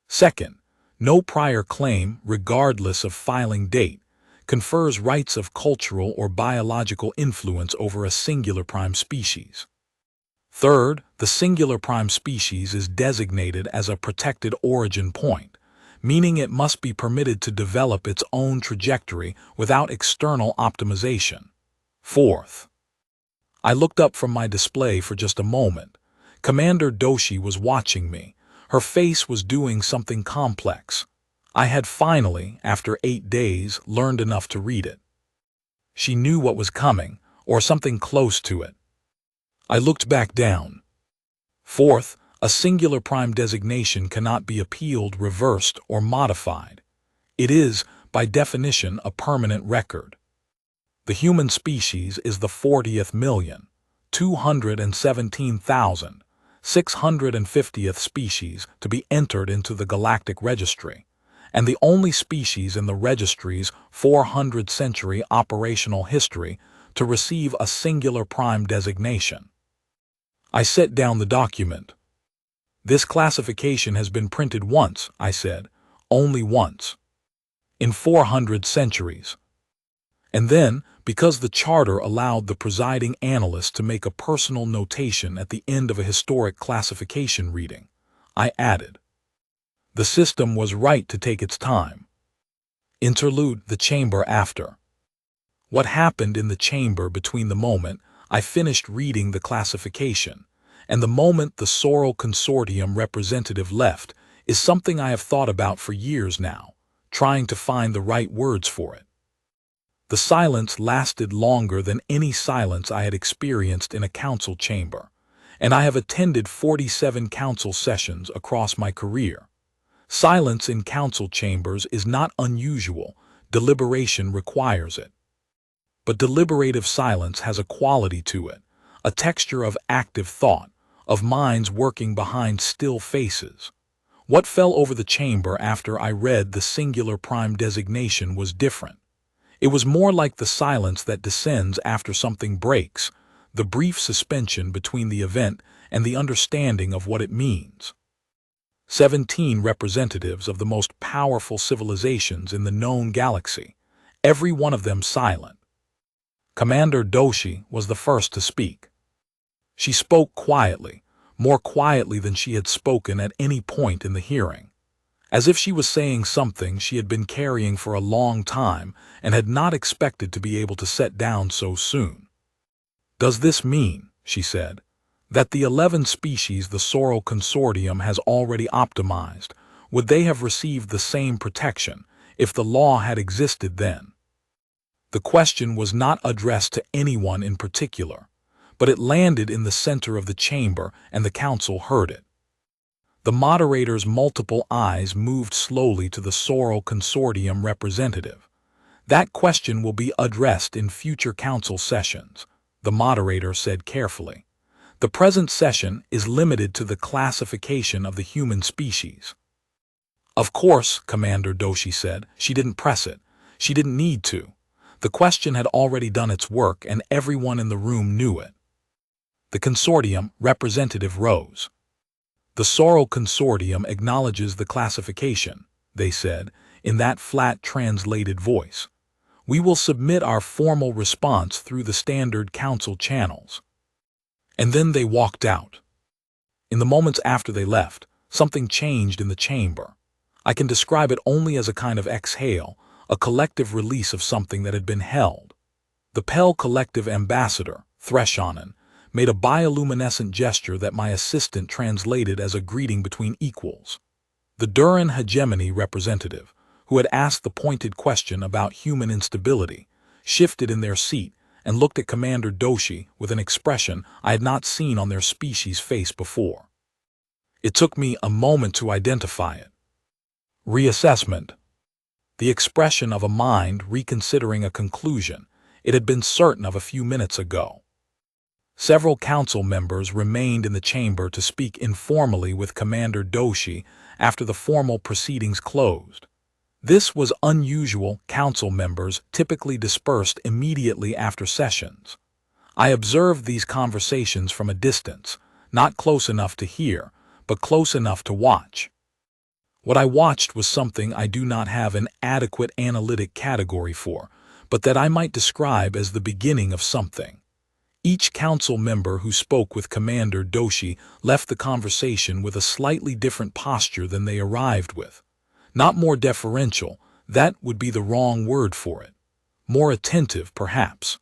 Second, no prior claim, regardless of filing date, confers rights of cultural or biological influence over a singular prime species. Third, the singular prime species is designated as a protected origin point, meaning it must be permitted to develop its own trajectory without external optimization. Fourth, I looked up from my display for just a moment. Commander Doshi was watching me. Her face was doing something complex. I had finally, after 8 days, learned enough to read it. She knew what was coming, or something close to it. I looked back down. Fourth, a singular prime designation cannot be appealed, reversed, or modified. It is, by definition, a permanent record. The human species is the 40,217,650th species to be entered into the Galactic Registry, and the only species in the registry's 400-century operational history to receive a singular prime designation. I set down the document. This classification has been printed once, I said. Only once. In 400 centuries. And then, because the charter allowed the presiding analyst to make a personal notation at the end of a historic classification reading, I added. The system was right to take its time. Interlude: the chamber after. What happened in the chamber between the moment I finished reading the classification and the moment the Sorrel Consortium representative left is something I have thought about for years now, trying to find the right words for it. The silence lasted longer than any silence I had experienced in a council chamber, and I have attended 47 council sessions across my career. Silence in council chambers is not unusual, deliberation requires it. But deliberative silence has a quality to it, a texture of active thought, of minds working behind still faces. What fell over the chamber after I read the singular prime designation was different. It was more like the silence that descends after something breaks, the brief suspension between the event and the understanding of what it means. 17 representatives of the most powerful civilizations in the known galaxy, every one of them silent. Commander Doshi was the first to speak. She spoke quietly, more quietly than she had spoken at any point in the hearing, as if she was saying something she had been carrying for a long time and had not expected to be able to set down so soon. Does this mean, she said, that the 11 species the Sorrel Consortium has already optimized, would they have received the same protection if the law had existed then? The question was not addressed to anyone in particular, but it landed in the center of the chamber and the council heard it. The moderator's multiple eyes moved slowly to the Sorrel Consortium representative. That question will be addressed in future council sessions, the moderator said carefully. The present session is limited to the classification of the human species. Of course, Commander Doshi said, she didn't press it. She didn't need to. The question had already done its work and everyone in the room knew it. The consortium representative rose. The Sorrel Consortium acknowledges the classification, they said, in that flat translated voice. We will submit our formal response through the standard council channels. And then they walked out. In the moments after they left, something changed in the chamber. I can describe it only as a kind of exhale, a collective release of something that had been held. The Pell Collective Ambassador, Threshonen, made a bioluminescent gesture that my assistant translated as a greeting between equals. The Duran hegemony representative, who had asked the pointed question about human instability, shifted in their seat and looked at Commander Doshi with an expression I had not seen on their species' face before. It took me a moment to identify it. Reassessment. The expression of a mind reconsidering a conclusion it had been certain of a few minutes ago. Several council members remained in the chamber to speak informally with Commander Doshi after the formal proceedings closed. This was unusual. Council members typically dispersed immediately after sessions. I observed these conversations from a distance, not close enough to hear, but close enough to watch. What I watched was something I do not have an adequate analytic category for, but that I might describe as the beginning of something. Each council member who spoke with Commander Doshi left the conversation with a slightly different posture than they arrived with. Not more deferential, that would be the wrong word for it. More attentive, perhaps.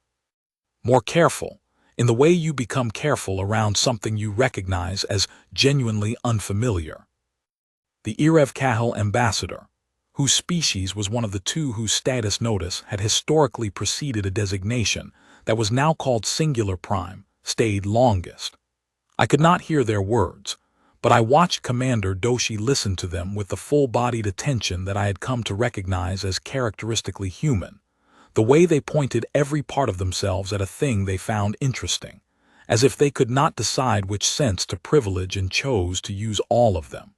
More careful, in the way you become careful around something you recognize as genuinely unfamiliar. The HFY ambassador, whose species was one of the two whose status notice had historically preceded a designation that was now called singular prime, stayed longest. I could not hear their words, but I watched Commander Doshi listen to them with the full-bodied attention that I had come to recognize as characteristically human, the way they pointed every part of themselves at a thing they found interesting, as if they could not decide which sense to privilege and chose to use all of them.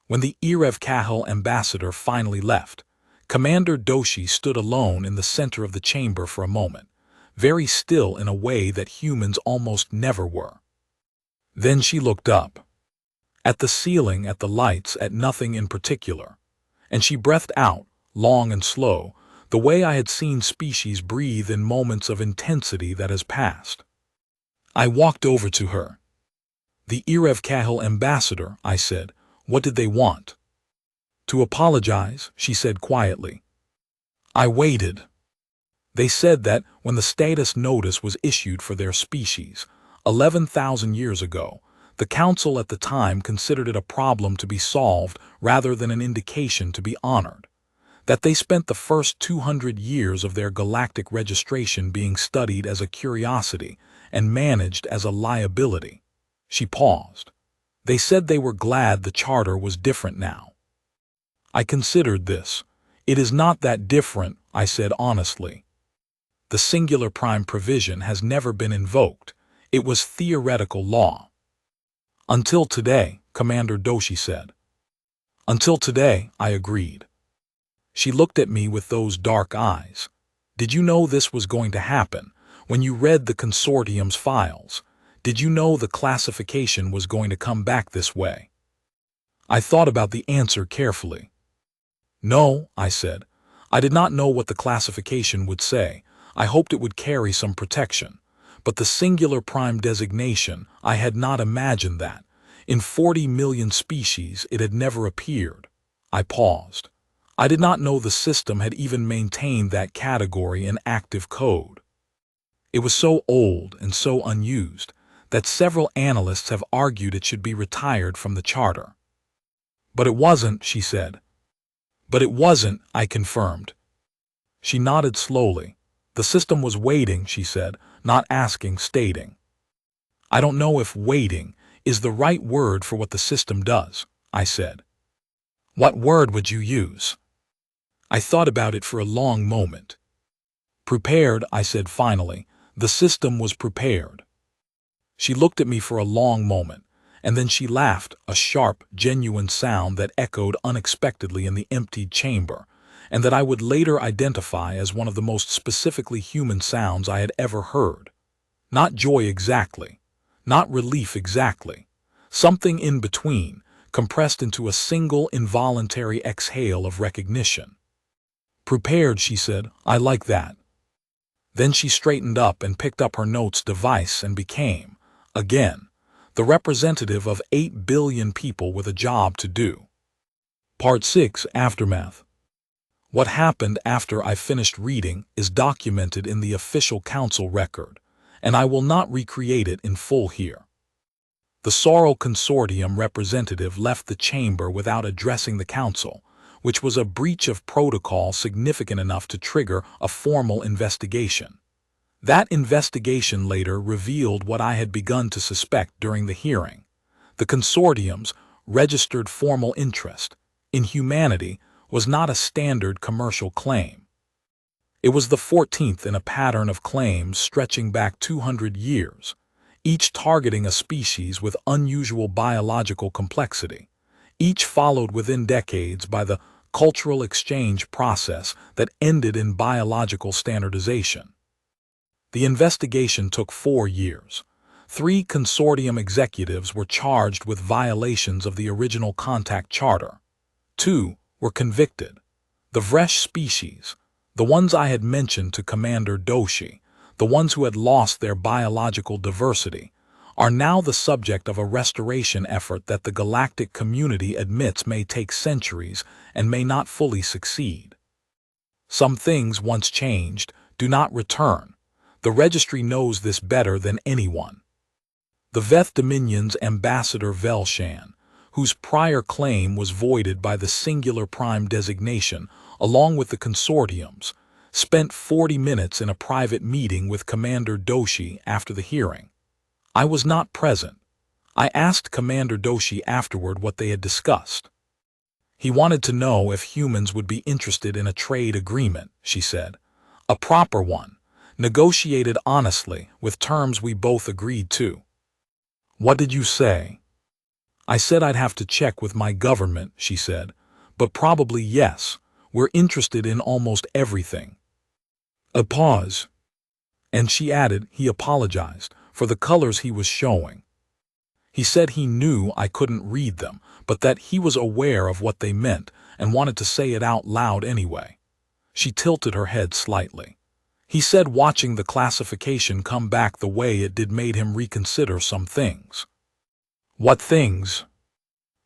When the HFY ambassador finally left, Commander Doshi stood alone in the center of the chamber for a moment, very still in a way that humans almost never were. Then she looked up. At the ceiling, at the lights, at nothing in particular. And she breathed out, long and slow, the way I had seen species breathe in moments of intensity that has passed. I walked over to her. "The Irevkahil ambassador," I said. "What did they want?" "To apologize," she said quietly. I waited. "They said that when the status notice was issued for their species, 11,000 years ago, the Council at the time considered it a problem to be solved rather than an indication to be honored. That they spent the first 200 years of their galactic registration being studied as a curiosity and managed as a liability." She paused. "They said they were glad the charter was different now." I considered this. "It is not that different," I said honestly. "The singular prime provision has never been invoked. It was theoretical law." "Until today," Commander Doshi said. "Until today," I agreed. She looked at me with those dark eyes. "Did you know this was going to happen? When you read the consortium's files, did you know the classification was going to come back this way?" I thought about the answer carefully. "No," I said. "I did not know what the classification would say. I hoped it would carry some protection. But the singular prime designation, I had not imagined that. In 40 million species it had never appeared." I paused. "I did not know the system had even maintained that category in active code. It was so old and so unused that several analysts have argued it should be retired from the charter." "But it wasn't," she said. "But it wasn't," I confirmed. She nodded slowly. "The system was waiting," she said, "not asking, stating." "I don't know if waiting is the right word for what the system does," I said. "What word would you use?" I thought about it for a long moment. "Prepared," I said finally. "The system was prepared." She looked at me for a long moment, and then she laughed, a sharp, genuine sound that echoed unexpectedly in the emptied chamber, and that I would later identify as one of the most specifically human sounds I had ever heard. Not joy exactly, not relief exactly, something in between, compressed into a single involuntary exhale of recognition. "Prepared," she said. "I like that." Then she straightened up and picked up her notes device and became, again, the representative of 8 billion people with a job to do. Part 6, Aftermath. What happened after I finished reading is documented in the official council record, and I will not recreate it in full here. The Sorrow Consortium representative left the chamber without addressing the council, which was a breach of protocol significant enough to trigger a formal investigation. That investigation later revealed what I had begun to suspect during the hearing. The consortium's registered formal interest in humanity was not a standard commercial claim. It was the 14th in a pattern of claims stretching back 200 years, each targeting a species with unusual biological complexity, each followed within decades by the cultural exchange process that ended in biological standardization. The investigation took 4 years. 3 consortium executives were charged with violations of the original contact charter. 2 were convicted. The Vresh species, the ones I had mentioned to Commander Doshi, the ones who had lost their biological diversity, are now the subject of a restoration effort that the galactic community admits may take centuries and may not fully succeed. Some things, once changed, do not return. The registry knows this better than anyone. The Veth Dominion's ambassador Velshan, whose prior claim was voided by the singular prime designation, along with the consortiums, spent 40 minutes in a private meeting with Commander Doshi after the hearing. I was not present. I asked Commander Doshi afterward what they had discussed. "He wanted to know if humans would be interested in a trade agreement," she said. "A proper one, negotiated honestly, with terms we both agreed to." "What did you say?" "I said I'd have to check with my government," she said, "but probably yes. We're interested in almost everything." A pause. And she added, "He apologized for the colors he was showing. He said he knew I couldn't read them, but that he was aware of what they meant and wanted to say it out loud anyway. She tilted her head slightly. He said watching the classification come back the way it did made him reconsider some things. What things?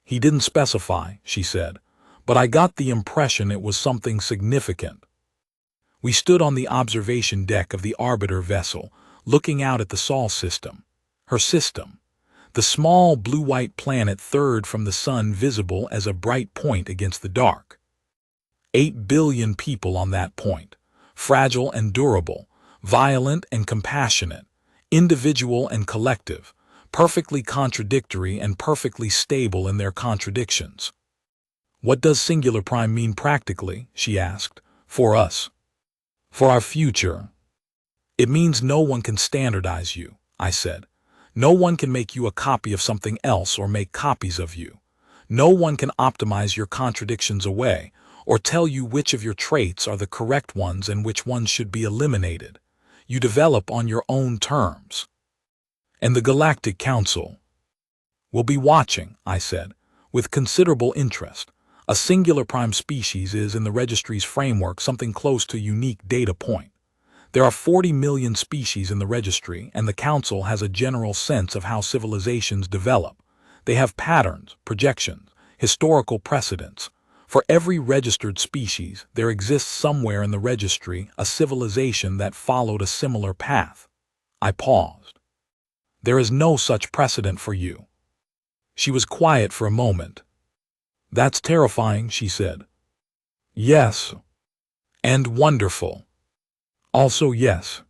He didn't specify, she said, but I got the impression it was something significant. We stood on the observation deck of the Arbiter vessel, looking out at the Sol system. Her system. The small blue-white planet third from the sun visible as a bright point against the dark. 8 billion people on that point, fragile and durable, violent and compassionate, individual and collective, perfectly contradictory and perfectly stable in their contradictions. What does singular prime mean practically, she asked, for us? For our future. It means no one can standardize you, I said. No one can make you a copy of something else or make copies of you. No one can optimize your contradictions away or tell you which of your traits are the correct ones and which ones should be eliminated. You develop on your own terms. And the Galactic Council will be watching, I said, with considerable interest. A singular prime species is, in the registry's framework, something close to a unique data point. There are 40 million species in the registry, and the Council has a general sense of how civilizations develop. They have patterns, projections, historical precedents. For every registered species, there exists somewhere in the registry a civilization that followed a similar path. I paused. There is no such precedent for you. She was quiet for a moment. That's terrifying, she said. Yes. And wonderful. Also yes.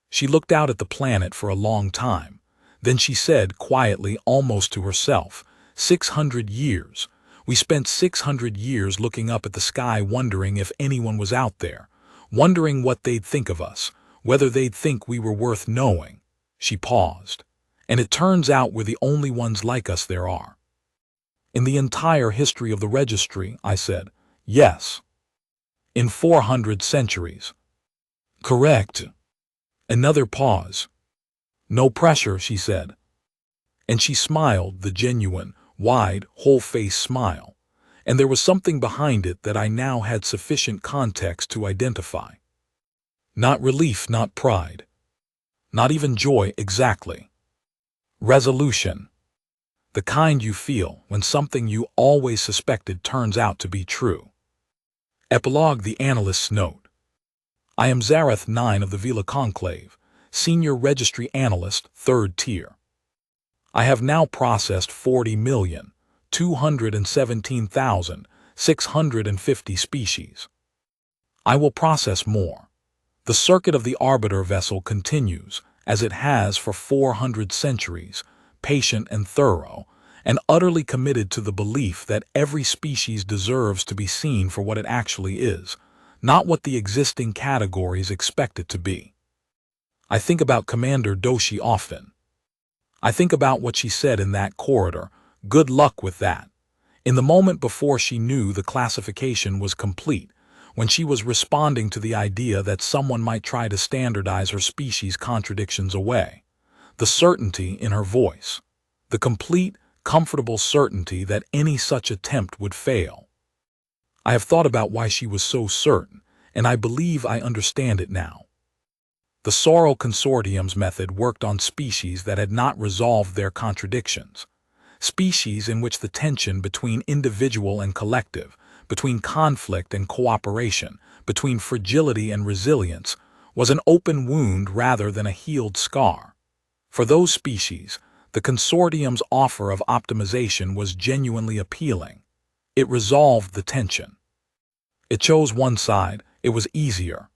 She looked out at the planet for a long time. Then she said quietly, almost to herself, 600 years. We spent 600 years looking up at the sky wondering if anyone was out there, wondering what they'd think of us, whether they'd think we were worth knowing. She paused. And it turns out we're the only ones like us there are. In the entire history of the registry, I said. Yes. In 400 centuries. Correct. Another pause. No pressure, she said. And she smiled, the genuine, wide, whole-face smile. And there was something behind it that I now had sufficient context to identify. Not relief, not pride. Not even joy exactly. Resolution. The kind you feel when something you always suspected turns out to be true. Epilogue. The Analyst's Note. I am Zareth 9 of the Vila Conclave, Senior Registry Analyst, 3rd Tier. I have now processed 40,217,650 species. I will process more. The circuit of the Arbiter vessel continues, as it has for 400 centuries, patient and thorough, and utterly committed to the belief that every species deserves to be seen for what it actually is, not what the existing categories expect it to be. I think about Commander Doshi often. I think about what she said in that corridor. Good luck with that. In the moment before she knew the classification was complete, when she was responding to the idea that someone might try to standardize her species' contradictions away. The certainty in her voice. The complete, comfortable certainty that any such attempt would fail. I have thought about why she was so certain, and I believe I understand it now. The Sorrel Consortium's method worked on species that had not resolved their contradictions. Species in which the tension between individual and collective, between conflict and cooperation, between fragility and resilience, was an open wound rather than a healed scar. For those species, the consortium's offer of optimization was genuinely appealing. It resolved the tension. It chose one side. It was easier.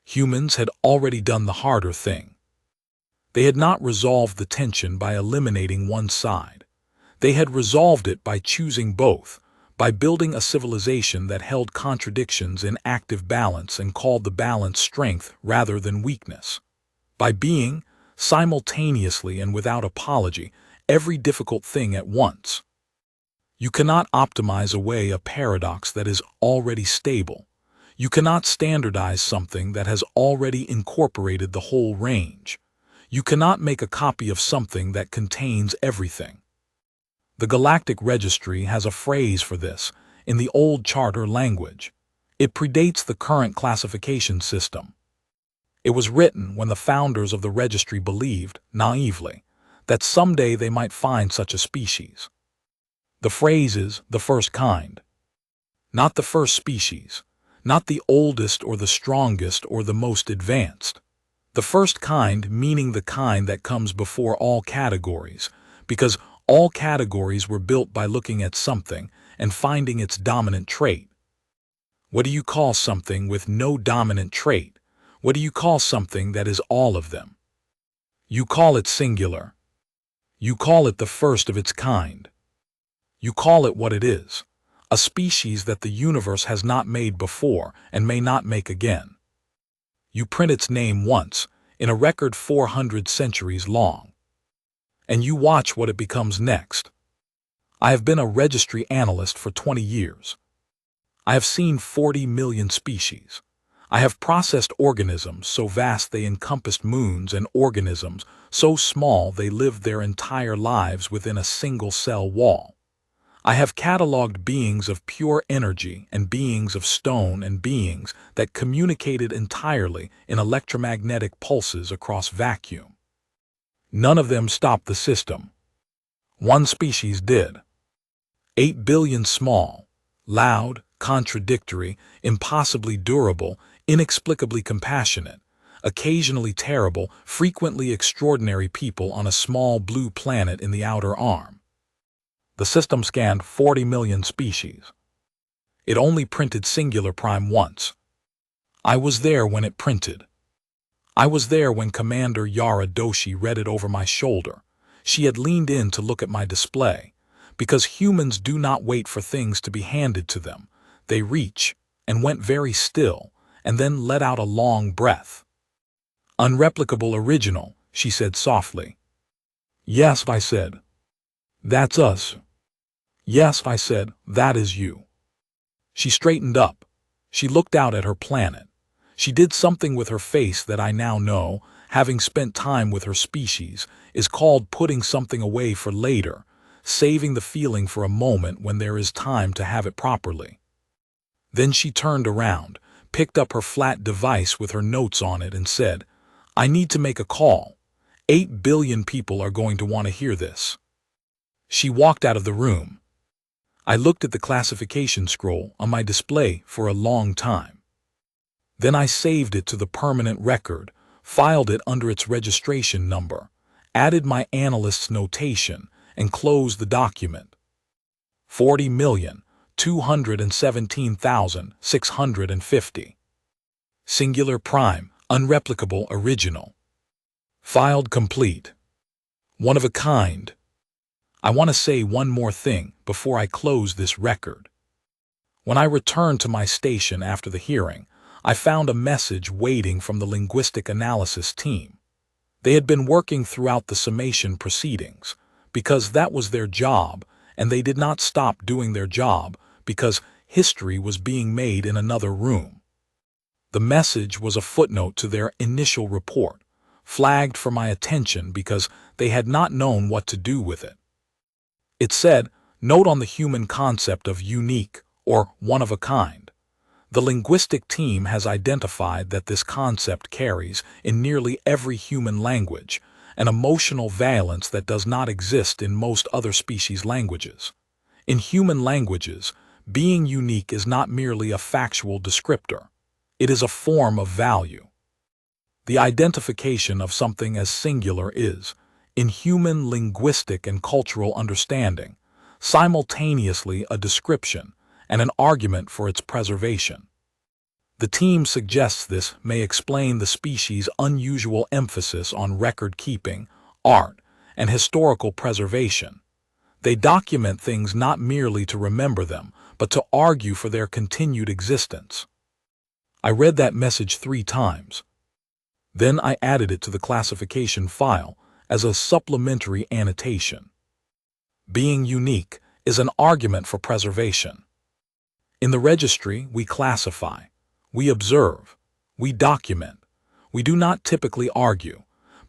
Humans had already done the harder thing. They had not resolved the tension by eliminating one side. They had resolved it by choosing both, by building a civilization that held contradictions in active balance and called the balance strength rather than weakness. By being, simultaneously and without apology, every difficult thing at once. You cannot optimize away a paradox that is already stable. You cannot standardize something that has already incorporated the whole range. You cannot make a copy of something that contains everything. The Galactic Registry has a phrase for this in the old charter language. It predates the current classification system. It was written when the founders of the registry believed, naively, that someday they might find such a species. The phrase is the first kind. Not the first species, not the oldest or the strongest or the most advanced. The first kind meaning the kind that comes before all categories, because all categories were built by looking at something and finding its dominant trait. What do you call something with no dominant trait? What do you call something that is all of them? You call it singular. You call it the first of its kind. You call it what it is, a species that the universe has not made before and may not make again. You print its name once, in a record 400 centuries long. And you watch what it becomes next. I have been a registry analyst for 20 years. I have seen 40 million species. I have processed organisms so vast they encompassed moons and organisms so small they lived their entire lives within a single cell wall. I have cataloged beings of pure energy and beings of stone and beings that communicated entirely in electromagnetic pulses across vacuum. None of them stopped the system. One species did. 8 billion small, loud, contradictory, impossibly durable, inexplicably compassionate, occasionally terrible, frequently extraordinary people on a small blue planet in the outer arm. The system scanned 40 million species. It only printed singular prime once. I was there when it printed. I was there when Commander Yara Doshi read it over my shoulder. She had leaned in to look at my display, because humans do not wait for things to be handed to them. They reach, and went very still, and then let out a long breath. "Unreplicable original," she said softly. "Yes," I said. "That's us." "Yes," I said, "that is you." She straightened up. She looked out at her planet. She did something with her face that I now know, having spent time with her species, is called putting something away for later, saving the feeling for a moment when there is time to have it properly. Then she turned around, picked up her flat device with her notes on it and said, "I need to make a call. 8 billion people are going to want to hear this." She walked out of the room. I looked at the classification scroll on my display for a long time. Then I saved it to the permanent record, filed it under its registration number, added my analyst's notation, and closed the document. 40,217,650. Singular prime, unreplicable original. Filed complete. One of a kind. I want to say one more thing before I close this record. When I returned to my station after the hearing, I found a message waiting from the linguistic analysis team. They had been working throughout the summation proceedings, because that was their job, and they did not stop doing their job because history was being made in another room. The message was a footnote to their initial report, flagged for my attention because they had not known what to do with it. It said, "Note on the human concept of unique or one of a kind. The linguistic team has identified that this concept carries, in nearly every human language, an emotional valence that does not exist in most other species' languages. In human languages, being unique is not merely a factual descriptor. It is a form of value. The identification of something as singular is, in human linguistic and cultural understanding, simultaneously a description and an argument for its preservation. The team suggests this may explain the species' unusual emphasis on record-keeping, art, and historical preservation. They document things not merely to remember them, but to argue for their continued existence." I read that message 3 times. Then I added it to the classification file as a supplementary annotation. Being unique is an argument for preservation. In the registry, we classify, we observe, we document. We do not typically argue,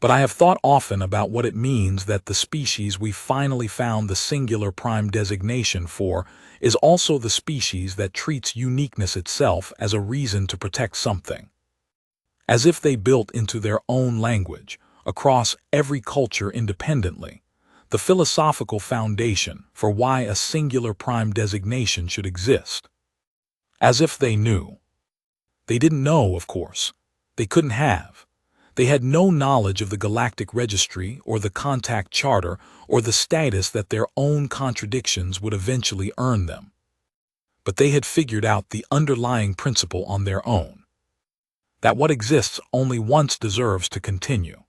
but I have thought often about what it means that the species we finally found the singular prime designation for is also the species that treats uniqueness itself as a reason to protect something. As if they built into their own language, across every culture independently, the philosophical foundation for why a singular prime designation should exist. As if they knew. They didn't know, of course. They couldn't have. They had no knowledge of the Galactic Registry or the Contact Charter or the status that their own contradictions would eventually earn them. But they had figured out the underlying principle on their own. That what exists only once deserves to continue.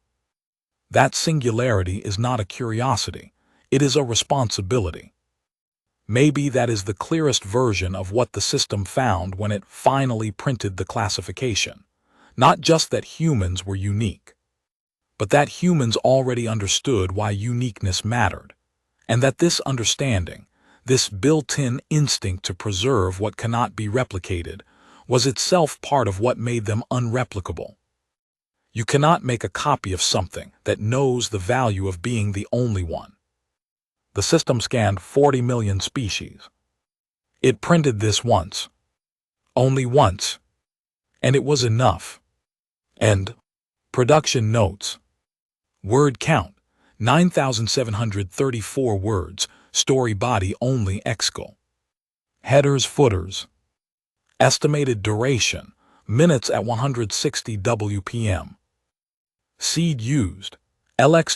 That singularity is not a curiosity, it is a responsibility. Maybe that is the clearest version of what the system found when it finally printed the classification. Not just that humans were unique, but that humans already understood why uniqueness mattered, and that this understanding, this built-in instinct to preserve what cannot be replicated, was itself part of what made them unreplicable. You cannot make a copy of something that knows the value of being the only one. The system scanned 40 million species. It printed this once. Only once. And it was enough. End. Production notes. Word count, 9,734 words, story body only excl. Headers footers. Estimated duration, minutes at 160 WPM. Seed used, LX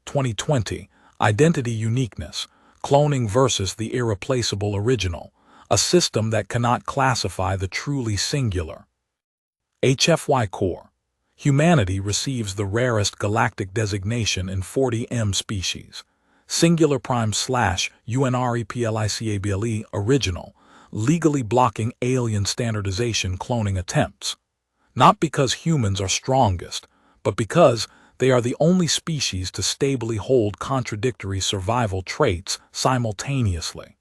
2048-2020, Identity Uniqueness, Cloning versus the Irreplaceable Original, a system that cannot classify the truly singular. HFY Core. Humanity receives the rarest galactic designation in 40M species. Singular prime / UNREPLICABLE original, legally blocking alien standardization cloning attempts. Not because humans are strongest, but because they are the only species to stably hold contradictory survival traits simultaneously.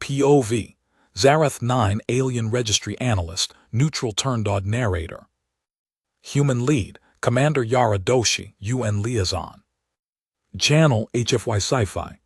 POV. Zarath 9 Alien Registry Analyst, Neutral Turned Odd Narrator. Human Lead, Commander Yara Doshi, UN Liaison. Channel HFY Sci-Fi.